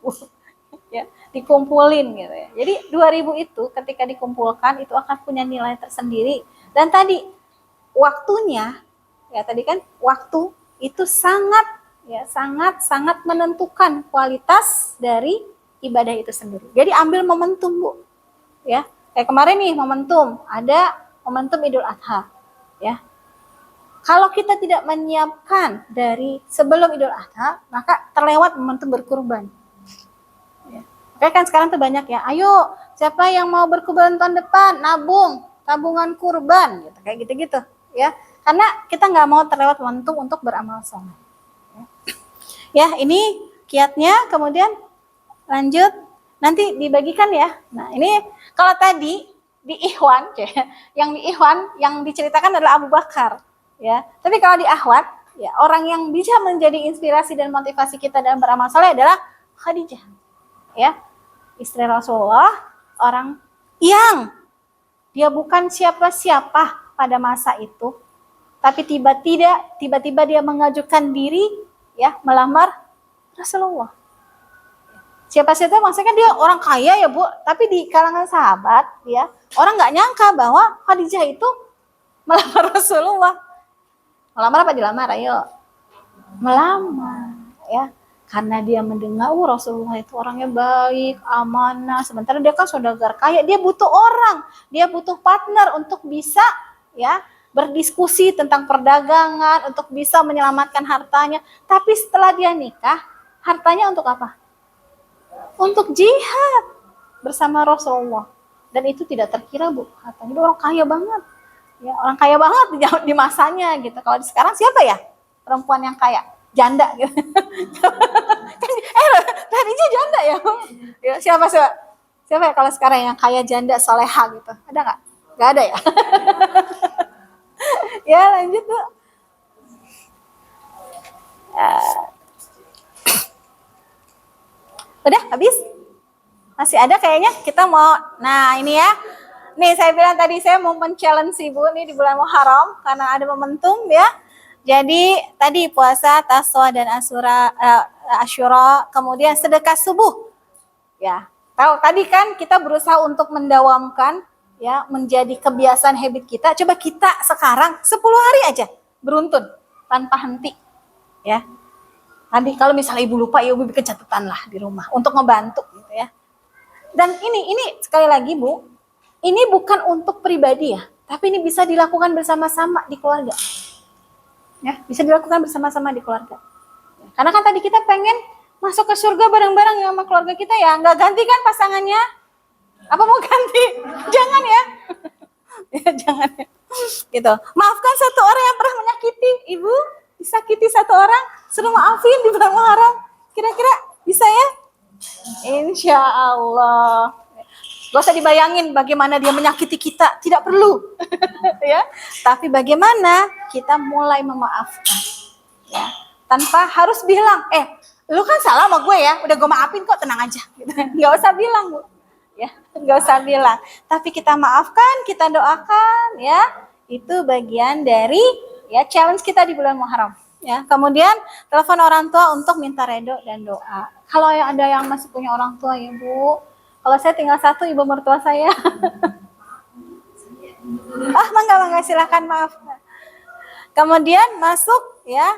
Ya, dikumpulin gitu ya. Jadi 2.000 itu ketika dikumpulkan itu akan punya nilai tersendiri. Dan tadi waktunya ya tadi kan waktu itu sangat menentukan kualitas dari ibadah itu sendiri. Jadi ambil momentum Bu. Ya. Kayak kemarin nih ada momentum Idul Adha. Ya. Kalau kita tidak menyiapkan dari sebelum Idul Adha, maka terlewat momentum berkurban. Ya. Oke kan sekarang tuh banyak ya. Ayo, siapa yang mau berkurban tahun depan? Nabung, tabungan kurban gitu. Kayak gitu-gitu, ya. Karena kita nggak mau terlewat momentum untuk beramal soleh. Ya, ini kiatnya, kemudian lanjut nanti dibagikan ya. Nah, ini kalau tadi di Ikhwan, yang diceritakan adalah Abu Bakar, ya. Tapi kalau di Ahwat, ya orang yang bisa menjadi inspirasi dan motivasi kita dalam beramal saleh adalah Khadijah, ya, istri Rasulullah, orang yang dia bukan siapa-siapa pada masa itu, tapi tiba-tiba dia mengajukan diri ya melamar Rasulullah. Siapa-siapa maksudnya kan dia orang kaya ya Bu, tapi di kalangan sahabat ya orang nggak nyangka bahwa Khadijah itu melamar Rasulullah. Melamar apa dilamar? Ayo, melamar ya, karena dia mendengar Rasulullah itu orangnya baik, amanah. Sementara dia kan saudagar kaya, dia butuh orang, dia butuh partner untuk bisa ya berdiskusi tentang perdagangan, untuk bisa menyelamatkan hartanya. Tapi setelah dia nikah, hartanya untuk apa? Untuk jihad bersama Rasulullah. Dan itu tidak terkira Bu, hartanya dia orang kaya banget. Ya, orang kaya banget di masanya gitu. Kalau sekarang siapa ya perempuan yang kaya? Janda gitu. Tadinya janda ya. Ya siapa ya kalau sekarang yang kaya janda soleha gitu? Ada nggak? Nggak ada ya. Ya lanjut Bu. Udah habis? Masih ada kayaknya, kita mau, nah ini ya, Nih saya bilang tadi saya mau men-challenge Ibu nih di bulan Muharram karena ada momentum ya. Jadi tadi puasa Taswa dan Asyura, kemudian sedekah subuh. Ya. Tahu tadi kan kita berusaha untuk mendawamkan ya menjadi kebiasaan habit kita. Coba kita sekarang 10 hari aja beruntun tanpa henti ya. Nanti kalau misalnya Ibu lupa ya Ibu bikin catatan lah di rumah untuk ngebantu gitu ya. Dan ini sekali lagi Bu, ini bukan untuk pribadi ya, tapi ini bisa dilakukan bersama-sama di keluarga. Ya, bisa dilakukan bersama-sama di keluarga. Karena kan tadi kita pengen masuk ke surga bareng-bareng ya sama keluarga kita ya, nggak ganti kan pasangannya? Apa mau ganti? Jangan ya. Ya jangan ya. Gitu. Maafkan satu orang yang pernah menyakiti Ibu, disakiti satu orang, suruh maafin di bulan Muharram. Kira-kira bisa ya? Insya Allah. Gak usah dibayangin bagaimana dia menyakiti kita, tidak perlu. Ya. Tapi bagaimana kita mulai memaafkan. Ya. Tanpa harus bilang, lu kan salah sama gue ya, udah gue maafin kok, tenang aja. Gitu. Gak usah bilang, Bu. Ya, gak usah bilang. Tapi kita maafkan, kita doakan, ya. Itu bagian dari ya challenge kita di bulan Muharram. Ya, kemudian telepon orang tua untuk minta redo dan doa. Kalau ada yang masih punya orang tua ya Bu, kalau saya tinggal satu ibu mertua saya. Mangga silakan maaf. Kemudian masuk ya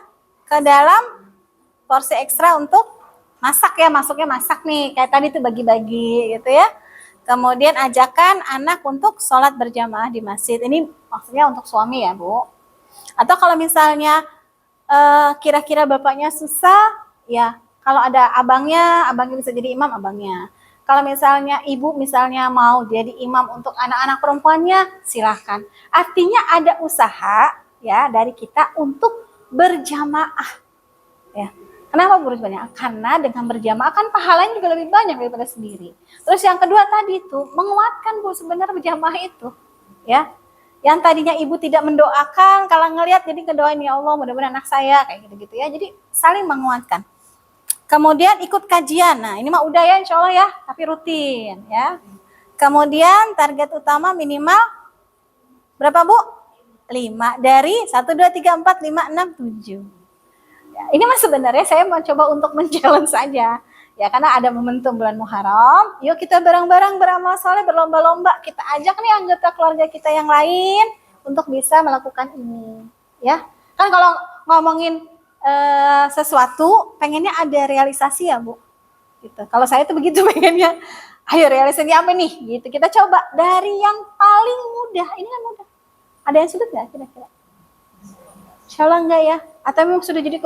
ke dalam porsi ekstra untuk masak ya, masuknya masak nih kayak tadi tuh bagi-bagi gitu ya. Kemudian ajakan anak untuk sholat berjamaah di masjid. Ini maksudnya untuk suami ya Bu. Atau kalau misalnya kira-kira bapaknya susah, ya kalau ada abangnya bisa jadi imam abangnya. Kalau misalnya ibu misalnya mau jadi imam untuk anak-anak perempuannya, silahkan. Artinya ada usaha ya dari kita untuk berjamaah. Ya. Kenapa berjamaah? Karena dengan berjamaah kan pahalanya juga lebih banyak daripada sendiri. Terus yang kedua tadi itu menguatkan Bu sebenarnya berjamaah itu, ya. Yang tadinya ibu tidak mendoakan, kalau ngelihat jadi kedoain ya Allah mudah-mudahan anak saya kayak gitu-gitu ya. Jadi saling menguatkan. Kemudian ikut kajian. Nah, ini mah udah ya insya Allah ya, tapi rutin ya. Kemudian target utama minimal berapa Bu? 5 dari 1, 2, 3, 4, 5, 6, 7. Ya, ini mah sebenarnya saya mau coba untuk men-challenge saja. Ya, karena ada momentum bulan Muharram. Yuk kita bareng-bareng beramal soleh, berlomba-lomba. Kita ajak nih anggota keluarga kita yang lain untuk bisa melakukan ini. Ya, kan kalau ngomongin sesuatu pengennya ada realisasi ya Bu gitu. Kalau saya tuh begitu pengennya, ayo realisasi apa nih gitu. Kita coba dari yang paling mudah. Ini kan mudah, ada yang sulit nggak kira-kira? Insya Allah enggak ya, atau memang sudah jadi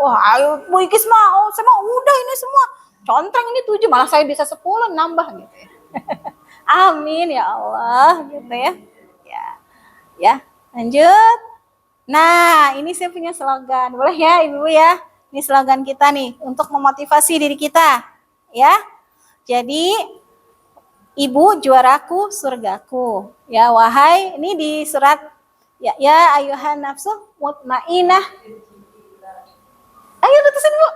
wah ayo Bu Ikis mah saya mah udah ini semua contreng ini 7 malah saya bisa 10 nambah gitu ya. Amin ya Allah gitu ya. Ya lanjut. Nah, ini saya punya slogan. Boleh ya, Ibu ya? Ini slogan kita nih untuk memotivasi diri kita, ya. Jadi, Ibu juaraku, surgaku. Ya, wahai, ini di surat ya ayuhan nafsu mutmainah. Ayo letusin Bu.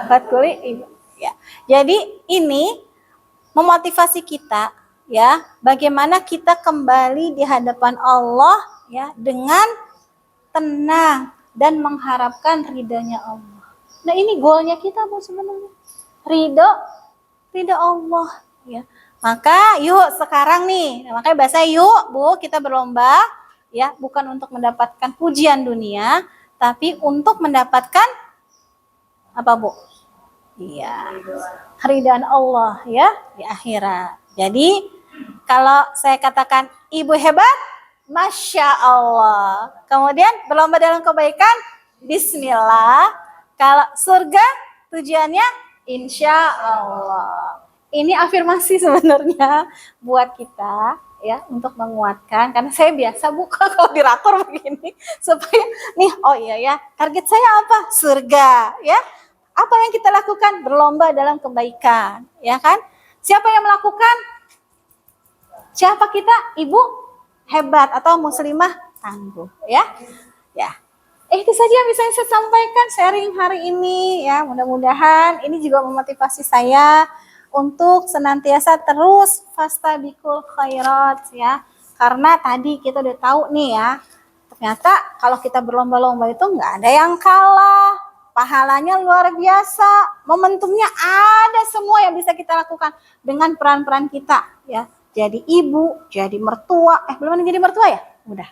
Fathuli Ibu. Ya. Jadi, ini memotivasi kita ya, bagaimana kita kembali di hadapan Allah ya dengan tenang dan mengharapkan ridhonya Allah. Nah, ini goalnya kita Bu sebenarnya. Ridho Allah ya. Maka yuk sekarang nih, makanya bahasa yuk Bu, kita berlomba ya, bukan untuk mendapatkan pujian dunia, tapi untuk mendapatkan apa Bu? Iya, keridhaan Allah ya di akhirat. Jadi kalau saya katakan ibu hebat, Masya Allah. Kemudian berlomba dalam kebaikan, Bismillah. Kalau surga tujuannya, Insya Allah. Ini afirmasi sebenarnya buat kita ya untuk menguatkan. Karena saya biasa buka kalau di rakor begini supaya nih oh iya ya target saya apa? Surga ya. Apa yang kita lakukan? Berlomba dalam kebaikan ya kan? Siapa yang melakukan? Siapa kita? Ibu hebat atau muslimah tangguh ya. Ya. Itu saja yang bisa saya sampaikan sharing hari ini ya. Mudah-mudahan ini juga memotivasi saya untuk senantiasa terus fastabiqul khairat ya. Karena tadi kita udah tahu nih ya, ternyata kalau kita berlomba-lomba itu nggak ada yang kalah. Pahalanya luar biasa. Momentumnya ada semua yang bisa kita lakukan dengan peran-peran kita ya. Jadi ibu, jadi mertua. Belum ada jadi mertua ya? Udah.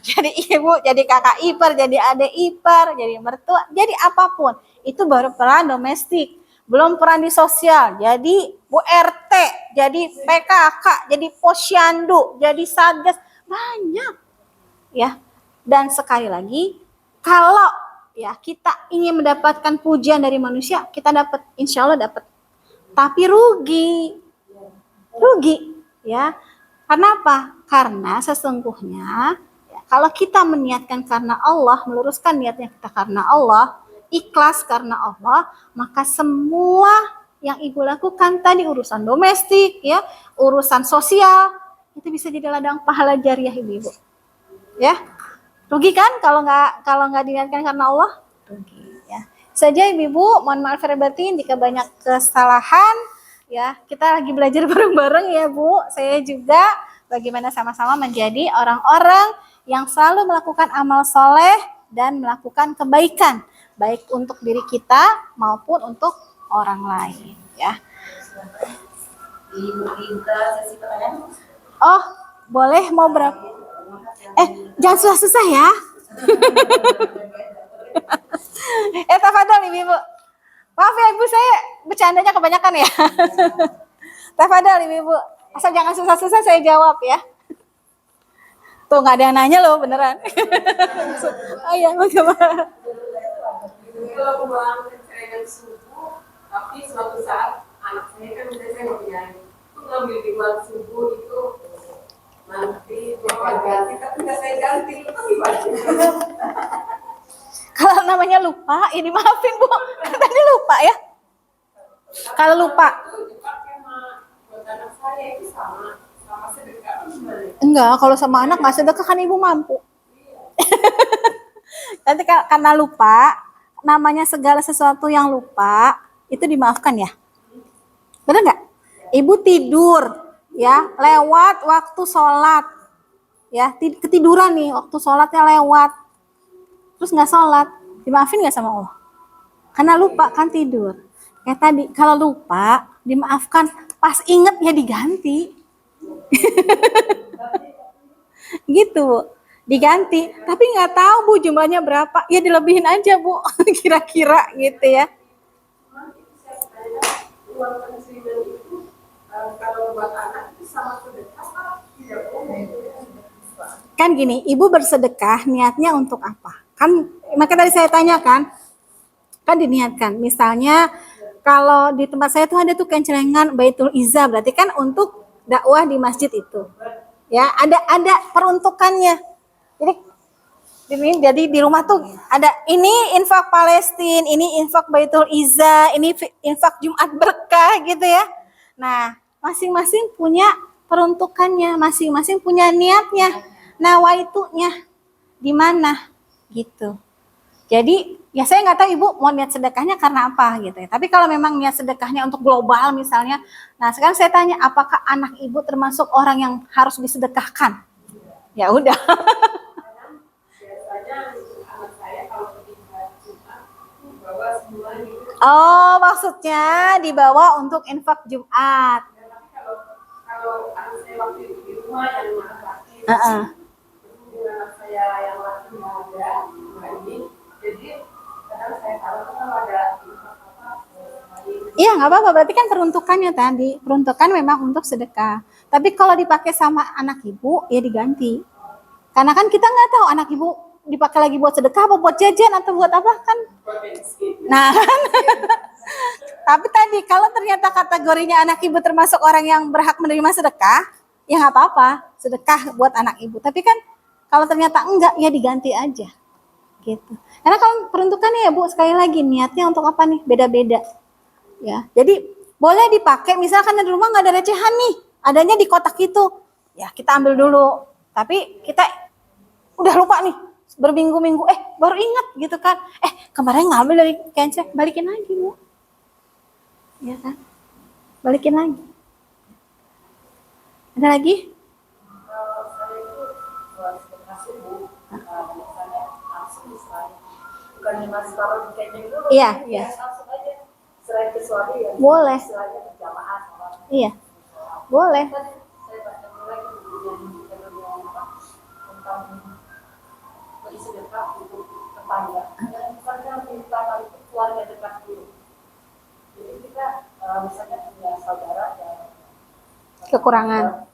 Jadi ibu, jadi kakak ipar, jadi adik ipar, jadi mertua, jadi apapun. Itu baru peran domestik. Belum peran di sosial. Jadi Bu RT, jadi PKK, jadi posyandu, jadi satgas. Banyak. Ya. Dan sekali lagi, kalau ya kita ingin mendapatkan pujian dari manusia, kita dapat, insya Allah dapat. Tapi rugi ya. Karena apa? Karena sesungguhnya ya, kalau kita meniatkan karena Allah, meluruskan niatnya kita karena Allah, ikhlas karena Allah, maka semua yang ibu lakukan tadi, urusan domestik ya, urusan sosial, itu bisa jadi ladang pahala jariah ibu-ibu. Ya. Rugi kan kalau nggak diniatkan karena Allah? Rugi ya. Saja ibu-ibu, mohon maaf lahir batin jika banyak kesalahan ya. Kita lagi belajar bareng-bareng ya, Bu. Saya juga bagaimana sama-sama menjadi orang-orang yang selalu melakukan amal soleh dan melakukan kebaikan, baik untuk diri kita maupun untuk orang lain ya. Dibuka sesi pertanyaan. Oh, boleh, mau berapa? Jangan susah-susah ya. Tafadhol ibu. Maaf ya ibu, saya bercandanya kebanyakan ya. Tafadhol ibu. Asal jangan susah-susah saya jawab ya. Tuh nggak ada yang nanya loh beneran. Oh iya, bagaimana? Kalau kembang celengan subuh, tapi suatu saat anak saya kan udah saya mau nyanyi, itu ngambil di bulan subuh itu nanti bapak ganti, tapi nggak saya ganti, itu gimana? Kalau namanya lupa, ini maafin Bu, tadi lupa ya. Kalau lupa, Itu dipakai buat anak saya itu sama sedekah gimana? enggak, kalau sama anak nggak sedekah kan ibu mampu. Nanti karena lupa, namanya segala sesuatu yang lupa itu dimaafkan ya. Benar nggak? Ibu tidur ya, lewat waktu sholat ya, ketiduran nih waktu sholatnya lewat, terus nggak sholat, dimaafin nggak sama Allah? Karena lupa kan tidur. Kayak tadi, kalau lupa dimaafkan, pas inget ya diganti. Gitu Bu, diganti. Tapi nggak tahu Bu jumlahnya berapa, ya dilebihin aja Bu, kira-kira gitu ya. Uang pensiunan itu kalau buat anak itu sama sedekah tidak boleh. Kan gini, ibu bersedekah niatnya untuk apa? Kan maka tadi saya tanyakan, kan diniatkan. Misalnya kalau di tempat saya tuh ada tuh kencelengan Baitul Izzah, berarti kan untuk dakwah di masjid itu. Ya, ada peruntukannya. Jadi di rumah tuh ada ini infak Palestina, ini infak Baitul Izzah, ini infak Jumat Berkah gitu ya. Nah, masing-masing punya peruntukannya, masing-masing punya niatnya. Nawaitunya di mana gitu. Jadi ya saya nggak tahu ibu mau niat sedekahnya karena apa gitu ya. Tapi kalau memang niat sedekahnya untuk global misalnya, nah sekarang saya tanya apakah anak ibu termasuk orang yang harus disedekahkan? Ya udah. Biasanya anak saya kalau pergi Jumat bawa semuanya. Oh maksudnya dibawa untuk infak Jumat. Tapi kalau anak saya waktu itu di rumah yang anak laki, dengan anak saya yang laki nggak ada, nggak ini, jadi kadang saya tahu kalau ada apa. Iya nggak apa-apa, berarti kan peruntukannya tadi, peruntukan memang untuk sedekah. Tapi kalau dipakai sama anak ibu, ya diganti. Karena kan kita nggak tahu anak ibu dipakai lagi buat sedekah, apa buat jajan atau buat apa kan? Nah, tapi tadi kalau ternyata kategorinya anak ibu termasuk orang yang berhak menerima sedekah, ya nggak apa-apa, sedekah buat anak ibu. Tapi kan kalau ternyata enggak, ya diganti aja, gitu. Karena kalau peruntukannya ya Bu, sekali lagi niatnya untuk apa nih? Beda-beda. Ya, jadi boleh dipakai misalkan di rumah nggak ada recehan nih, adanya di kotak itu, ya kita ambil dulu. Tapi kita udah lupa nih, berminggu-minggu, baru ingat gitu kan, kemarin ngambil dari kencet, balikin lagi Bu. ya kan? Balikin lagi. Ada lagi? Saya itu setelah subuh, misalnya langsung misalnya, bukannya masih taruh di kayaknya dulu, Iya, iya. langsung aja selain ke suami ya. Boleh. Istilahnya berjamaah sama. Iya, boleh. Tadi saya baca lagi yang tentang berisi dekat untuk tetangga. Dan bukannya minta itu keluarga dekat dulu. Jadi kita misalnya punya saudara yang Kekurangan.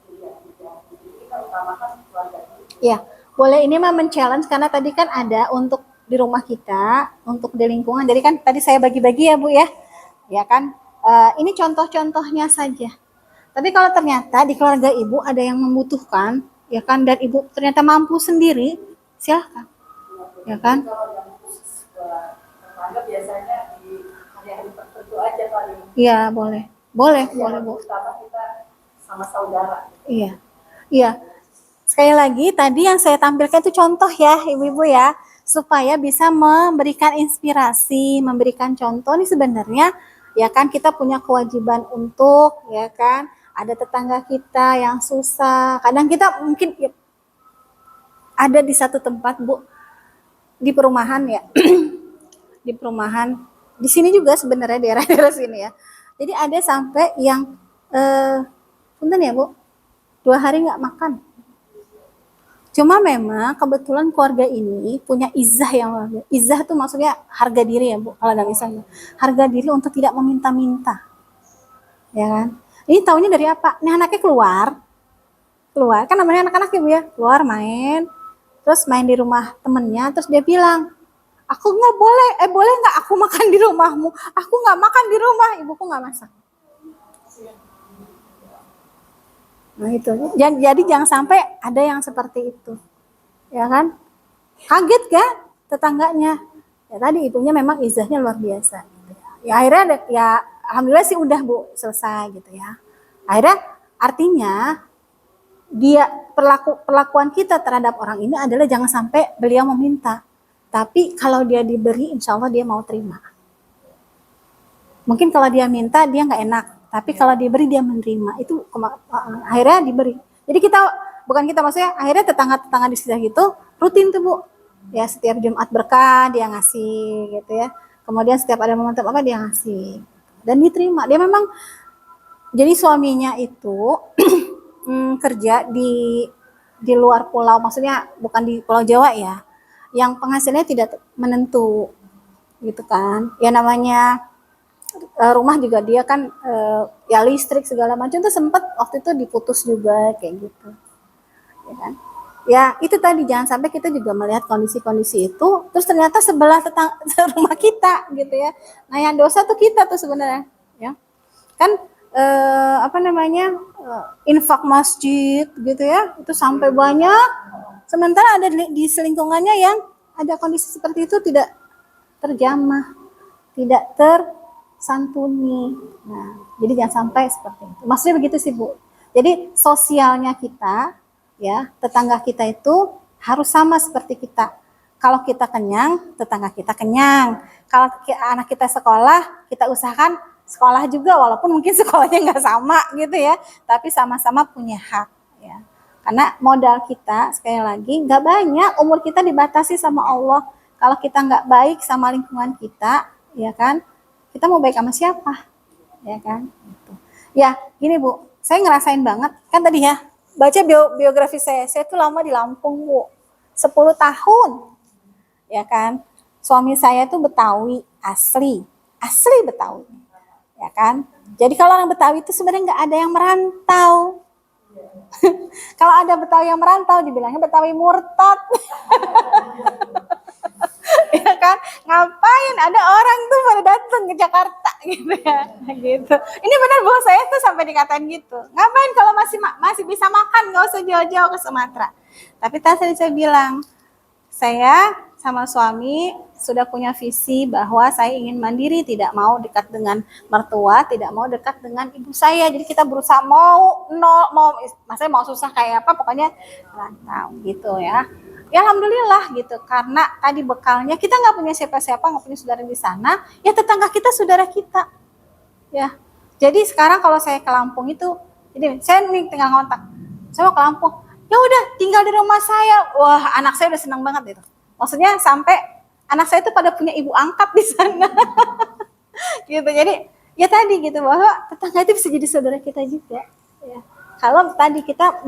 jadi kita utamakan keluarga dulu. Iya, boleh. Ini mah men-challenge karena tadi kan ada untuk di rumah kita, untuk di lingkungan. Jadi kan tadi saya bagi-bagi ya Bu ya. Ya kan? Ini contoh-contohnya saja. Tapi kalau ternyata di keluarga Ibu ada yang membutuhkan, ya kan, dan Ibu ternyata mampu sendiri, silahkan. Ya kan? Kalau yang khusus buat tetangga biasanya di hari-hari tertentu aja paling. Iya, boleh. Boleh, boleh Bu. Utama kita sama saudara. Iya. Iya. Sekali lagi tadi yang saya tampilkan itu contoh ya Ibu-ibu ya, supaya bisa memberikan inspirasi, memberikan contoh. Nih sebenarnya ya kan kita punya kewajiban untuk ya kan, ada tetangga kita yang susah. Kadang kita mungkin ya, ada di satu tempat Bu, di perumahan ya. Di perumahan. Di sini juga sebenarnya daerah-daerah sini ya. Jadi ada sampai yang punten ya Bu, 2 hari nggak makan. Cuma memang kebetulan keluarga ini punya izah yang luar biasa. Izah itu maksudnya harga diri ya Bu, kalau dalam Islam. Harga diri untuk tidak meminta-minta. Ya kan? Ini taunya dari apa? Ini anaknya keluar. Keluar, kan namanya anak-anak ya Bu ya. Keluar main, terus main di rumah temennya, terus dia bilang, aku nggak boleh, boleh nggak aku makan di rumahmu? Aku nggak makan di rumah, ibuku nggak masak. Nah itu, jadi jangan sampai ada yang seperti itu, ya kan? Kaget kan tetangganya? Ya tadi ibunya memang izahnya luar biasa. Gitu ya. Ya akhirnya ya alhamdulillah sih udah Bu selesai gitu ya. Akhirnya artinya dia perlakuan kita terhadap orang ini adalah jangan sampai beliau meminta, tapi kalau dia diberi insya Allah dia mau terima. Mungkin kalau dia minta dia nggak enak, tapi kalau diberi dia menerima, itu akhirnya diberi. Jadi kita bukan kita maksudnya akhirnya tetangga-tetangga di sekitar gitu rutin tuh Bu, ya setiap Jumat berkah dia ngasih gitu ya, kemudian setiap ada momentum apa dia ngasih dan diterima. Dia memang jadi suaminya itu kerja di luar pulau, maksudnya bukan di Pulau Jawa ya, yang penghasilannya tidak menentu gitu kan. Ya namanya rumah juga dia kan ya listrik segala macam tuh sempat waktu itu diputus juga kayak gitu. Ya kan? Ya itu tadi jangan sampai kita juga melihat kondisi-kondisi itu terus ternyata sebelah rumah kita gitu ya. Nah yang dosa tuh kita tuh sebenarnya ya. Kan apa namanya infak masjid gitu ya itu sampai banyak, sementara ada di selingkungannya yang ada kondisi seperti itu tidak terjamah, tidak tersantuni. Nah jadi jangan sampai seperti itu, maksudnya begitu sih Bu. Jadi sosialnya kita ya, tetangga kita itu harus sama seperti kita. Kalau kita kenyang, tetangga kita kenyang. Kalau anak kita sekolah, kita usahakan sekolah juga walaupun mungkin sekolahnya nggak sama gitu ya, tapi sama-sama punya hak ya. Karena modal kita sekali lagi nggak banyak, umur kita dibatasi sama Allah. Kalau kita nggak baik sama lingkungan kita, ya kan, kita mau baik sama siapa, ya kan? Gitu. Ya gini Bu, saya ngerasain banget kan tadi ya baca biografi saya tuh lama di Lampung Bu, 10 tahun, ya kan. Suami saya tuh Betawi asli Betawi. Ya kan? Jadi kalau orang Betawi itu sebenarnya nggak ada yang merantau. Kalau ada Betawi yang merantau dibilangnya Betawi murtad. Ya kan? Ngapain ada orang tuh pada datang ke Jakarta gitu ya. Gitu. Ini benar Bu, saya tuh sampai dikatain gitu. Ngapain kalau masih bisa makan, nggak usah jauh-jauh ke Sumatera. Tapi tadi saya bilang, saya sama suami sudah punya visi bahwa saya ingin mandiri, tidak mau dekat dengan mertua, tidak mau dekat dengan ibu saya. Jadi kita berusaha maksudnya mau susah kayak apa, pokoknya rantau gitu ya. Ya alhamdulillah gitu, karena tadi bekalnya kita nggak punya siapa-siapa, nggak punya saudara di sana, ya tetangga kita saudara kita, ya. Jadi sekarang kalau saya ke Lampung itu, jadi saya nih tinggal ngontak, saya mau ke Lampung, ya udah tinggal di rumah saya. Wah, anak saya udah senang banget itu. Maksudnya sampai anak saya itu pada punya ibu angkat di sana. Gitu. Jadi ya tadi gitu, bahwa tetangga itu bisa jadi saudara kita juga. Ya. Kalau tadi kita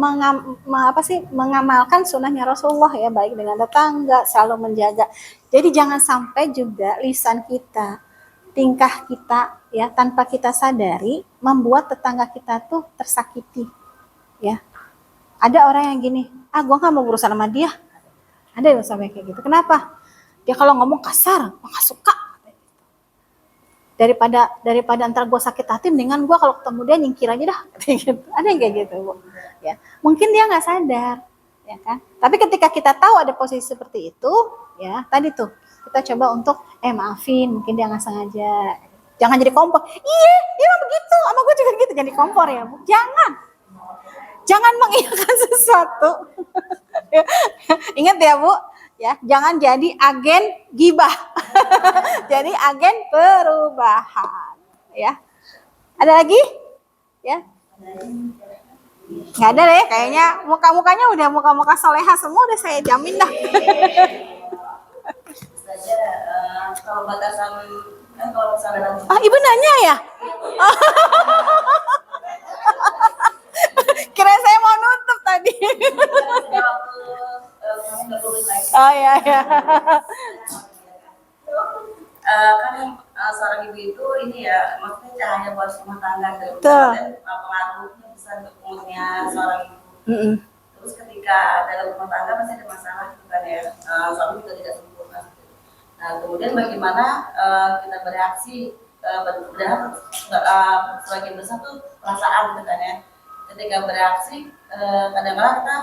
mengamalkan sunnahnya Rasulullah ya, baik dengan tetangga, selalu menjaga. Jadi jangan sampai juga lisan kita, tingkah kita ya tanpa kita sadari membuat tetangga kita tuh tersakiti ya. Ada orang yang gini, gua nggak mau berurusan sama dia. Ada yang sampai kayak gitu. Kenapa? Dia kalau ngomong kasar, gua nggak suka. Daripada antar gue sakit hati, dengan gue kalau ketemu dia nyingkir aja dah. Gitu. Ada yang kayak gitu, Bu. Ya, mungkin dia nggak sadar, ya kan? Tapi ketika kita tahu ada posisi seperti itu, ya tadi tuh kita coba untuk maafin, mungkin dia nggak sengaja. Jangan jadi kompor. Iya, dia mah begitu, sama gue juga gitu, jadi kompor ya, Bu. Jangan mengiyakan sesuatu. Ingat ya, Bu. Ya, jangan jadi agen gibah. Jadi agen perubahan, ya. Ada lagi? Ya. Nggak ada deh, kayaknya muka-mukanya udah muka-muka soleha semua, udah saya jamin dah. Saja kalau batasan kan kalau misalnya dalam Ibu nanya ya? Kira saya mau nutup tadi. Oh ya. Kan seorang ibu itu ini ya, maksudnya cahaya buat rumah tangga dan pengaruhnya besar untuk umurnya seorang ibu. Terus ketika dalam rumah tangga masih ada masalah gitu kan ya, suami juga tidak sempurna. Nah kemudian bagaimana kita bereaksi, sebagian besar tuh perasaan gitu kan ya. Ketika bereaksi, kadang-kadang kita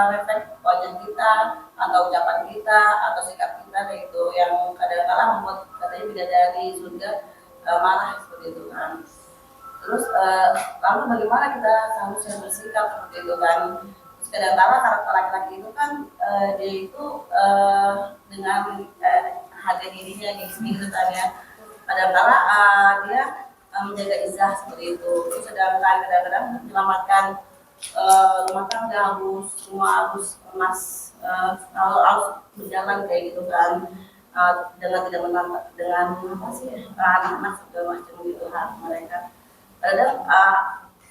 refleks wajah kita atau ucapan kita atau sikap kita kayak itu yang kadang-kadang membuat katanya bidadari surga marah seperti itu kan. Terus lalu bagaimana kita seharusnya bersikap seperti itu kan. Terus kadang-kadang karakter laki-laki itu kan dia itu dengan harga dirinya gitu kan ya. Kadang-kadang dia menjaga izah seperti itu. Terus kadang-kadang menyelamatkan rumah tangga harus emas, harus berjalan kayak gitu kan, dengan tidak menambah dengan anak-anak segala macam gitu hak mereka. Kadang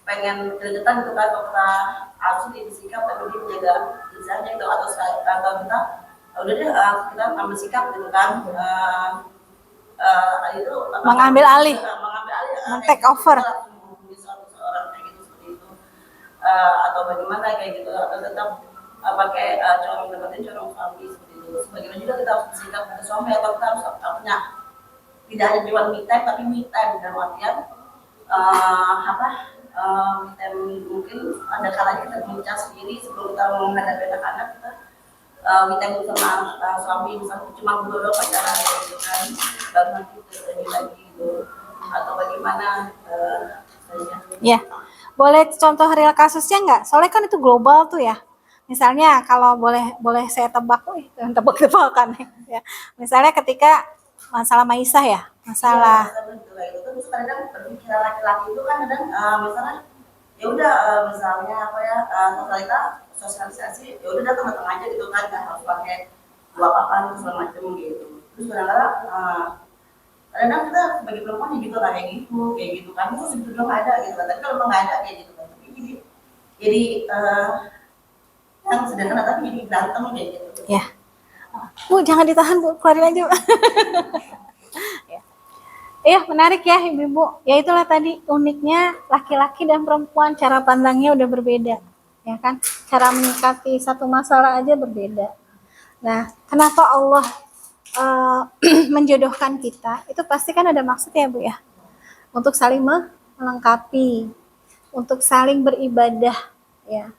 pengen kedeketan gitu kan, kalau kita harus disikap tapi dia menjaga izahnya itu, atau kita udah deh kita ambil sikap gitu kan, itu mengambil alih, take over. Seorang kayak gitu seperti itu, atau bagaimana kayak gitu, atau tetap pakai corong dapetin corong suami seperti itu. Sebagaimana juga kita harus bersikap ke suami, atau kita harus punya tidak hanya jual me time tapi me time dalam artian me time mungkin ada kalanya kita bincang sendiri sebelum kita menghadapi anak-anak, kita me time sama suami misalnya cuma berdua pacaran gitu kan, baru nanti kita lagi gitu, atau bagaimana saja. Ya, boleh contoh real kasusnya nggak? Soalnya kan itu global tuh ya. Misalnya kalau boleh saya tebak, tebak-tebakan ya. Misalnya ketika masalah Maisah ya, masalah. Ya, terus kadang berpikiran laki-laki itu kan kadang misalnya ya udah misalnya apa ya, kita sosialisasi ya udah datang aja gitu kan, nggak harus pakai dua papan segala macam gitu. Terus kadang-kadang kadang kita sebagai perempuan gitu lah kayak gitu kan, itu sebetulnya nggak ada gitu kan, tapi kalau nggak ada kayak gitu kan, jadi yang sederhana tapi jadi berantem kayak gitu. Ya, Bu jangan ditahan Bu, keluarin aja Bu. Ya. Iya menarik ya Ibu-ibu, ya itulah tadi uniknya laki-laki dan perempuan, cara pandangnya udah berbeda, ya kan, cara menyikapi satu masalah aja berbeda. Nah kenapa Allah menjodohkan kita, itu pasti kan ada maksud ya Bu ya, untuk saling melengkapi, untuk saling beribadah ya.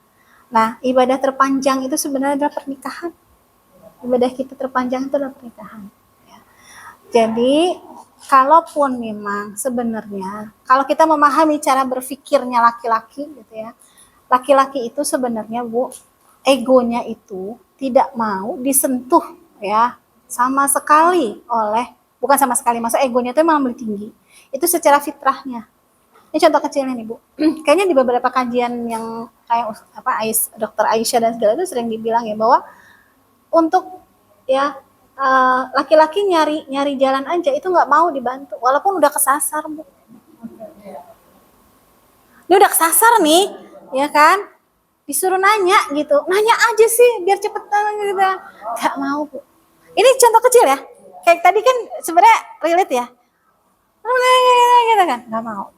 Nah ibadah terpanjang itu sebenarnya adalah pernikahan, ibadah kita terpanjang itu adalah pernikahan ya. Jadi kalaupun memang sebenarnya kalau kita memahami cara berpikirnya laki-laki gitu ya, laki-laki itu sebenarnya Bu, egonya itu tidak mau disentuh ya sama sekali oleh, bukan sama sekali, masa egonya itu memang lebih tinggi, itu secara fitrahnya Ini contoh kecilnya nih Bu. Kayaknya di beberapa kajian yang kayak Dokter Aisyah dan segala itu sering dibilang ya bahwa untuk ya laki-laki nyari jalan aja itu nggak mau dibantu walaupun udah kesasar Bu. Ini udah kesasar nih, ya kan? Disuruh nanya gitu, nanya aja sih biar cepetan gitu. Nggak mau Bu. Ini contoh kecil ya. Kayak tadi kan sebenarnya relate ya. Gitu kan, nggak mau.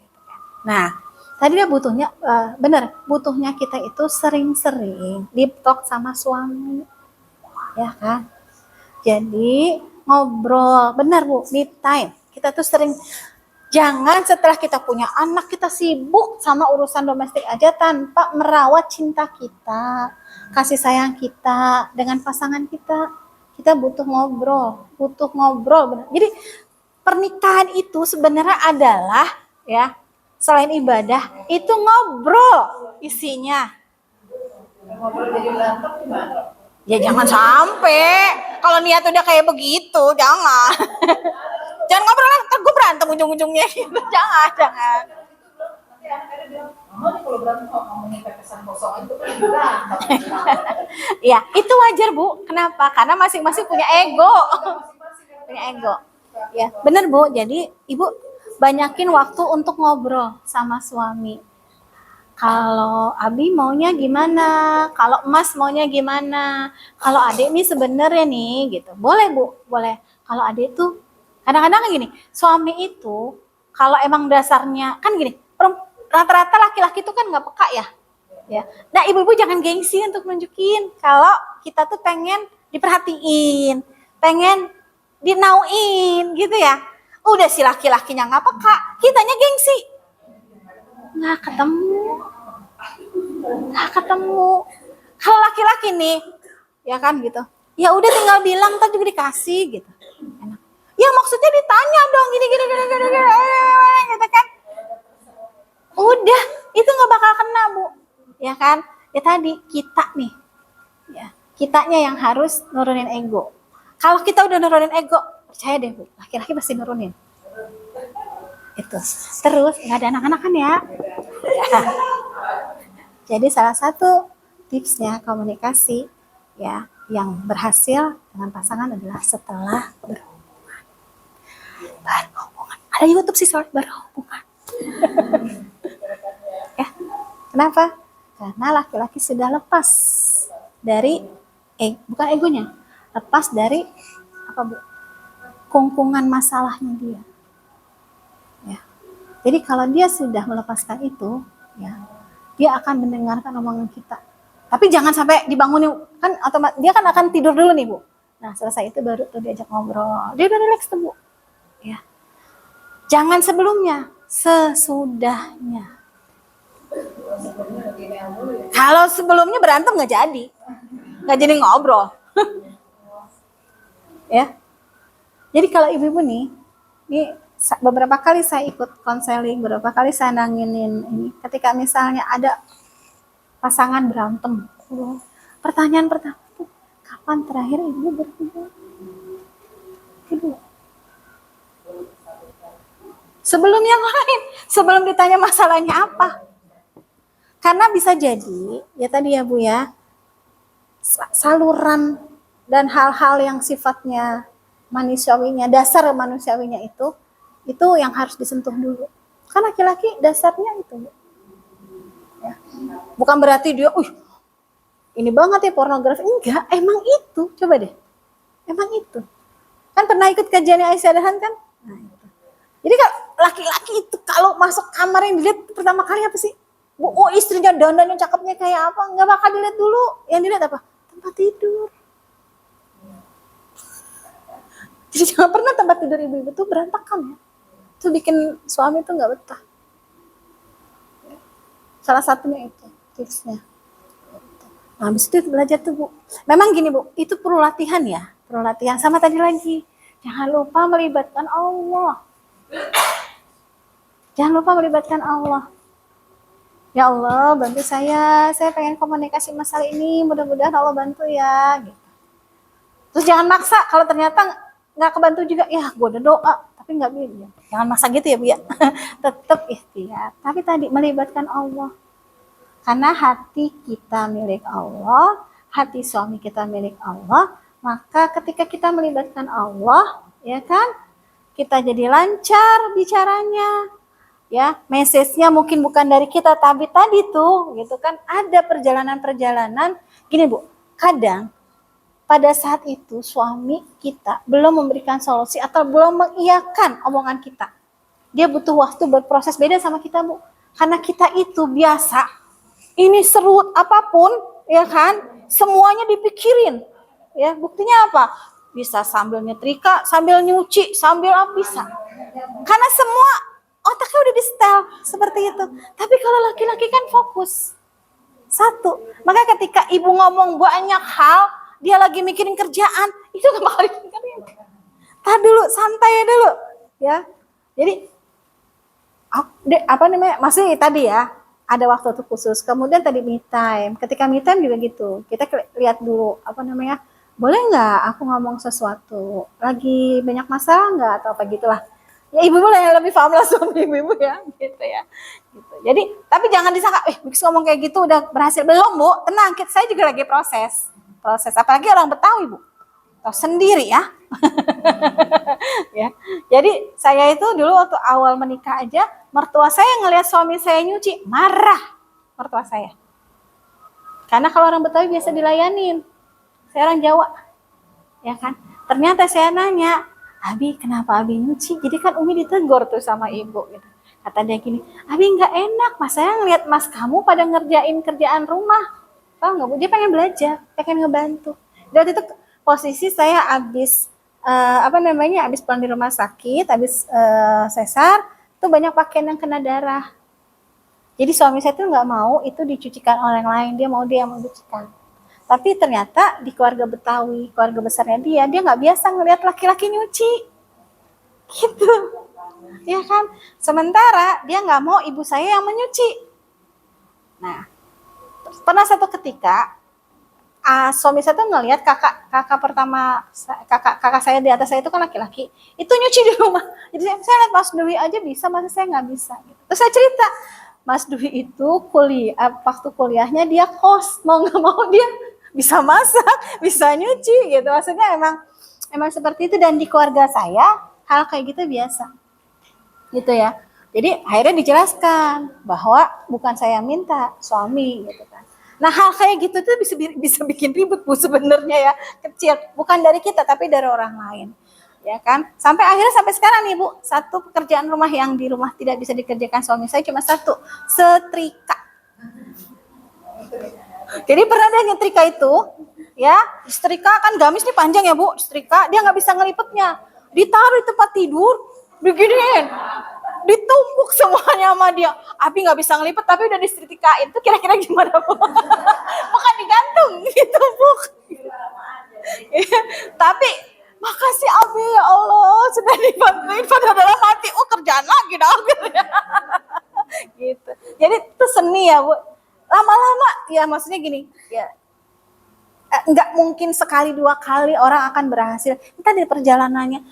Nah, tadi dia butuhnya bener, butuhnya kita itu sering-sering deep talk sama suami, ya kan? Jadi ngobrol, bener Bu, me time. Kita tuh sering, jangan setelah kita punya anak kita sibuk sama urusan domestik aja tanpa merawat cinta kita, kasih sayang kita dengan pasangan kita. Kita butuh ngobrol, bener. Jadi pernikahan itu sebenarnya adalah ya selain ibadah itu ngobrol isinya. Ngobrol jadi berantem gimana? Ya jangan sampai kalau niat udah kayak begitu, jangan. Jangan ngobrol lah, ntar gue berantem ujung-ujungnya gitu. Jangan. Nanti anak-anak bilang, mama nih kalau berantem kok ngomongin pepesan kosong itu kan berantem. Ya itu wajar Bu. Kenapa? Karena masing-masing punya ego. Punya ego. Ya bener Bu. Jadi Ibu banyakin waktu untuk ngobrol sama suami. Kalau Abi maunya gimana? Kalau Mas maunya gimana? Kalau Adik nih sebenarnya nih gitu. Boleh Bu, boleh. Kalau Adik tuh kadang-kadang gini, suami itu kalau emang dasarnya kan gini, rata-rata laki-laki itu kan nggak peka ya. Ya. Nah ibu-ibu jangan gengsi untuk nunjukin kalau kita tuh pengen diperhatiin, pengen dinauin gitu ya. Udah si laki-lakinya nggak peka, kitanya gengsi. Nggak ketemu. Kalau laki-laki nih, ya kan gitu. Ya udah tinggal bilang, ntar juga dikasih gitu. Enak. Ya maksudnya ditanya dong, gini, gitu kan. Udah, itu nggak bakal kena Bu, ya kan? Ya tadi kita nih, ya kitanya yang harus nurunin ego. Kalau kita udah nurunin ego, percaya deh Bu, laki-laki pasti nurunin. Itu. Terus nggak ada anak-anakan ya. Jadi salah satu tipsnya komunikasi ya yang berhasil dengan pasangan adalah setelah berhubungan. Ada YouTube sih soal berhubungan. Ya, kenapa? Karena laki-laki sudah lepas dari bukan egonya, lepas dari apa Bu? Kungkungan masalahnya dia. Ya. Jadi kalau dia sudah melepaskan itu, ya, dia akan mendengarkan omongan kita. Tapi jangan sampai dibangunin, kan otomatis dia kan akan tidur dulu nih Bu. Nah selesai itu baru tuh diajak ngobrol. Dia udah relax tuh Bu. Ya. Jangan sebelumnya, sesudahnya. Kalau sebelumnya berantem nggak jadi ngobrol. Ya. Jadi kalau ibu-ibu nih beberapa kali saya ikut konseling, beberapa kali saya nanginin ini. Ketika misalnya ada pasangan berantem, pertanyaan pertama, kapan terakhir ibu berhubungan? Kedua. Sebelum yang lain, sebelum ditanya masalahnya apa. Karena bisa jadi, ya tadi ya Bu ya, saluran dan hal-hal yang sifatnya manusiawinya, dasar manusiawinya itu yang harus disentuh dulu. Karena laki-laki dasarnya itu. Ya. Bukan berarti dia, ini banget ya pornografi. Enggak, emang itu. Coba deh. Emang itu. Kan pernah ikut kajiannya Aisyah Dahan kan? Nah, itu. Jadi kalau laki-laki itu kalau masuk kamar yang dilihat pertama kali apa sih? Istrinya dandannya cakepnya kayak apa? Nggak bakal dilihat dulu. Yang dilihat apa? Tempat tidur. Jadi jangan pernah tempat tidur ibu-ibu tuh berantakan ya. Itu bikin suami tuh nggak betah. Salah satunya itu tipsnya. Nah, habis itu belajar tuh Bu. Memang gini Bu, itu perlu latihan ya. Perlu latihan. Sama tadi lagi, jangan lupa melibatkan Allah. Jangan lupa melibatkan Allah. Ya Allah, bantu saya pengen komunikasi masalah ini, mudah-mudahan Allah bantu ya. Gitu. Terus jangan maksa, kalau ternyata nggak kebantu juga, ya gue udah doa, tapi nggak bisa. Jangan maksa gitu ya Bu ya. Tetap ikhtiar. Tapi tadi melibatkan Allah. Karena hati kita milik Allah, hati suami kita milik Allah, maka ketika kita melibatkan Allah, ya kan, kita jadi lancar bicaranya. Ya, message-nya mungkin bukan dari kita, tapi tadi tuh, gitu kan, ada perjalanan-perjalanan. Gini Bu, kadang pada saat itu suami kita belum memberikan solusi atau belum mengiyakan omongan kita. Dia butuh waktu berproses, beda sama kita Bu. Karena kita itu biasa, ini serut apapun, ya kan, semuanya dipikirin. Ya, buktinya apa? Bisa sambil nyetrika, sambil nyuci, sambil apa bisa. Karena semua otaknya udah di-setel seperti itu. Tapi kalau laki-laki kan fokus. Satu. Maka ketika ibu ngomong banyak hal, dia lagi mikirin kerjaan, itu gak bakal dipikirin. Tahan dulu, santai dulu. Ya. Jadi, apa namanya, maksudnya tadi ya, ada waktu khusus. Kemudian tadi me time. Ketika me time juga gitu. Kita lihat dulu, apa namanya, boleh nggak aku ngomong sesuatu? Lagi banyak masalah nggak? Atau apa gitulah. Ya ibu-ibu lah yang lebih paham lah suami ibu-ibu ya. Gitu ya. Gitu. Jadi, tapi jangan disangka, Bix ngomong kayak gitu udah berhasil. Belum Bu, tenang. Saya juga lagi proses. Apalagi orang Betawi Bu. Tahu sendiri ya. Ya. Jadi saya itu dulu waktu awal menikah aja, mertua saya ngelihat suami saya nyuci, marah mertua saya. Karena kalau orang Betawi biasa dilayanin. Saya orang Jawa. Ya kan? Ternyata saya nanya, "Abi, kenapa Abi nyuci?" Jadi kan Umi ditegur tuh sama ibu gitu. Kata dia gini, "Abi nggak enak, Mas, saya ngeliat Mas kamu pada ngerjain kerjaan rumah." Tahu nggak Bu? Dia pengen belajar, pengen ngebantu. Dan itu posisi saya habis habis pulang di rumah sakit, habis sesar, tuh banyak pakaian yang kena darah. Jadi suami saya tuh nggak mau itu dicucikan orang lain, dia mau dia yang mencucikan. Tapi ternyata di keluarga Betawi, keluarga besarnya dia nggak biasa ngelihat laki-laki nyuci, gitu, ya kan? Sementara dia nggak mau ibu saya yang menyuci. Nah, pernah satu ketika suami saya tuh ngelihat kakak saya di atas saya itu kan laki-laki, itu nyuci di rumah. Jadi saya lihat Mas Dwi aja bisa, masa saya nggak bisa. Gitu. Terus saya cerita, Mas Dwi itu waktu kuliahnya dia kos, mau nggak mau dia bisa masak, bisa nyuci gitu. Maksudnya emang seperti itu, dan di keluarga saya hal kayak gitu biasa, gitu ya. Jadi akhirnya dijelaskan bahwa bukan saya yang minta, suami gitu kan. Nah hal kayak gitu tuh bisa bikin ribut Bu sebenarnya ya, kecil, bukan dari kita tapi dari orang lain, ya kan. Sampai sekarang nih Bu, satu pekerjaan rumah yang di rumah tidak bisa dikerjakan suami saya cuma satu, setrika. Jadi pernah dia nyetrika itu, ya, setrika kan gamis nih panjang ya Bu, setrika dia nggak bisa ngelipetnya, ditaruh di tempat tidur, beginiin, ditumpuk semuanya sama dia. Abi nggak bisa ngelipet tapi udah disetrikain. Itu kira-kira gimana Bu? Bukan digantung, ditumpuk. Tapi makasih Abi, ya Allah sudah dibantuin, padahal dalam hati, kerjaan lagi dong. Gitu. Jadi itu seni ya Bu. Lama-lama ya maksudnya gini, ya nggak mungkin sekali dua kali orang akan berhasil. Kita di perjalanannya,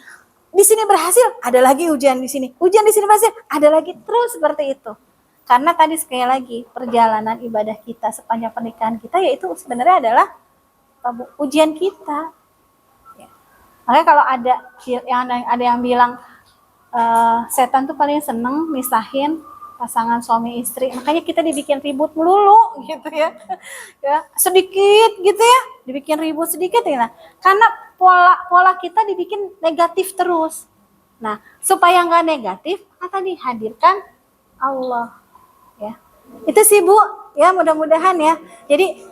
di sini berhasil, ada lagi ujian di sini berhasil, ada lagi, terus seperti itu. Karena tadi sekali lagi perjalanan ibadah kita sepanjang pernikahan kita yaitu sebenarnya adalah ujian kita. Ya. Makanya kalau ada yang bilang setan tuh paling seneng misahin pasangan suami istri, makanya kita dibikin ribut melulu gitu ya. Ya, sedikit gitu ya, dibikin ribut sedikit ya. Karena pola kita dibikin negatif terus. Nah, supaya nggak negatif, tadi hadirkan Allah. Ya, itu sih Bu. Ya, mudah-mudahan ya. Jadi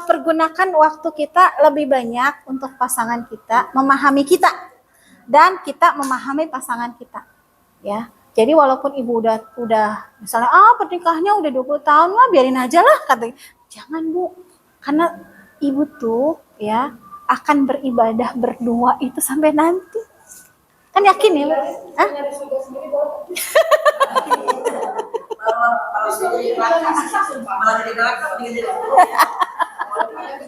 pergunakan waktu kita lebih banyak untuk pasangan kita, memahami kita, dan kita memahami pasangan kita. Ya. Jadi walaupun ibu udah misalnya pernikahannya udah 20 tahun lah, biarin aja lah katanya. Jangan Bu, karena ibu tuh ya akan beribadah berdua itu sampai nanti. Kan yakin ya Bu? Hah?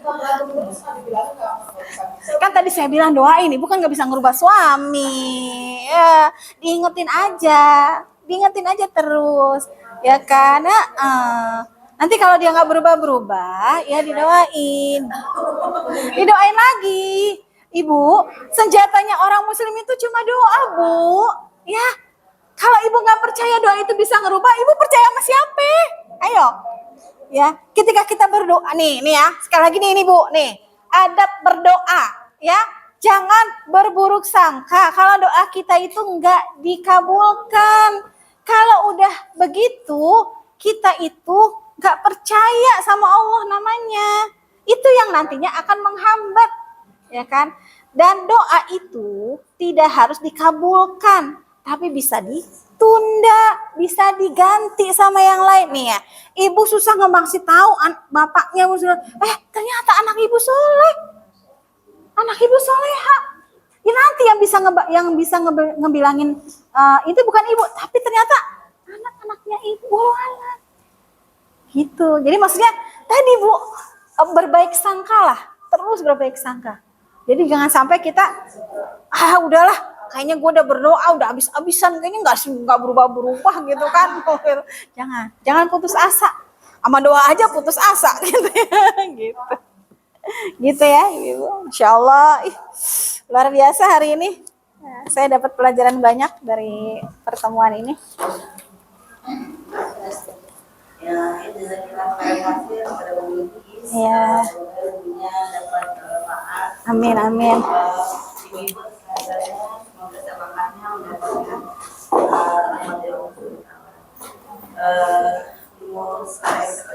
kita berantem terus kan dibilang nggak bisa. Kan tadi saya bilang doain, ibu kan nggak bisa ngerubah suami. Ya, diingetin aja terus, ya kan? Nanti kalau dia nggak berubah-berubah, ya didoain lagi. Ibu, senjatanya orang muslim itu cuma doa, Bu. Ya, kalau ibu nggak percaya doa itu bisa ngerubah, ibu percaya sama siapa? Ayo. Ya, ketika kita berdoa nih ya, sekali lagi nih Bu, nih, adab berdoa, ya. Jangan berburuk sangka kalau doa kita itu nggak dikabulkan. Kalau udah begitu, kita itu nggak percaya sama Allah namanya. Itu yang nantinya akan menghambat, ya kan? Dan doa itu tidak harus dikabulkan, tapi bisa ditunda, bisa diganti sama yang lain nih ya. Ibu susah ngebangsi tahu bapaknya, ternyata anak ibu soleh, anak ibu soleha. Ya nanti yang bisa ngebilangin itu bukan ibu, tapi ternyata anak-anaknya ibu lah. Gitu. Jadi maksudnya tadi Bu, berbaik sangka lah, terus berbaik sangka. Jadi jangan sampai kita udahlah, kayaknya gue udah berdoa udah habis-habisan, kayaknya nggak berubah-berubah gitu kan. Jangan putus asa. Sama doa aja putus asa gitu ya. Gitu ya Ibu. Insyaallah luar biasa hari ini. Saya dapat pelajaran banyak dari pertemuan ini. Ya, itu kita hasil pada memiliki. Ya. Semoga dapat manfaat. Amin. Ibu-ibu sekalian, semoga semangatnya mendapatkan rahmat dari Allah Subhanahu.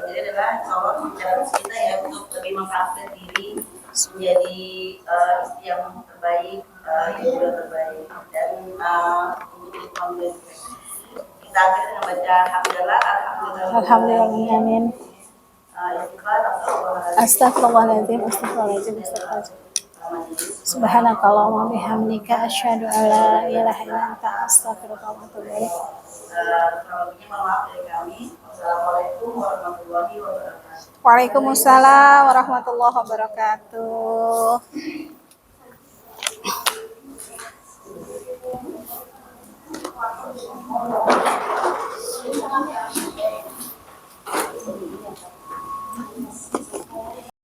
Jadi adalah Allah menjaga kita ya untuk lebih mempersiapkan diri menjadi istri yang terbaik, ibu yang terbaik, dan menjadi suami yang terbaik. Kita akhirnya dengan baca Alhamdulillah. Amin. Astagfirullahaladzim. Subhanakallahumma bihamdika asyhadu an la ilaha illa anta astaghfiruka wa atubu ilaik. Maaf dari kami. Wassalamualaikum warahmatullahi wabarakatuh. Waalaikumsalam warahmatullahi wabarakatuh.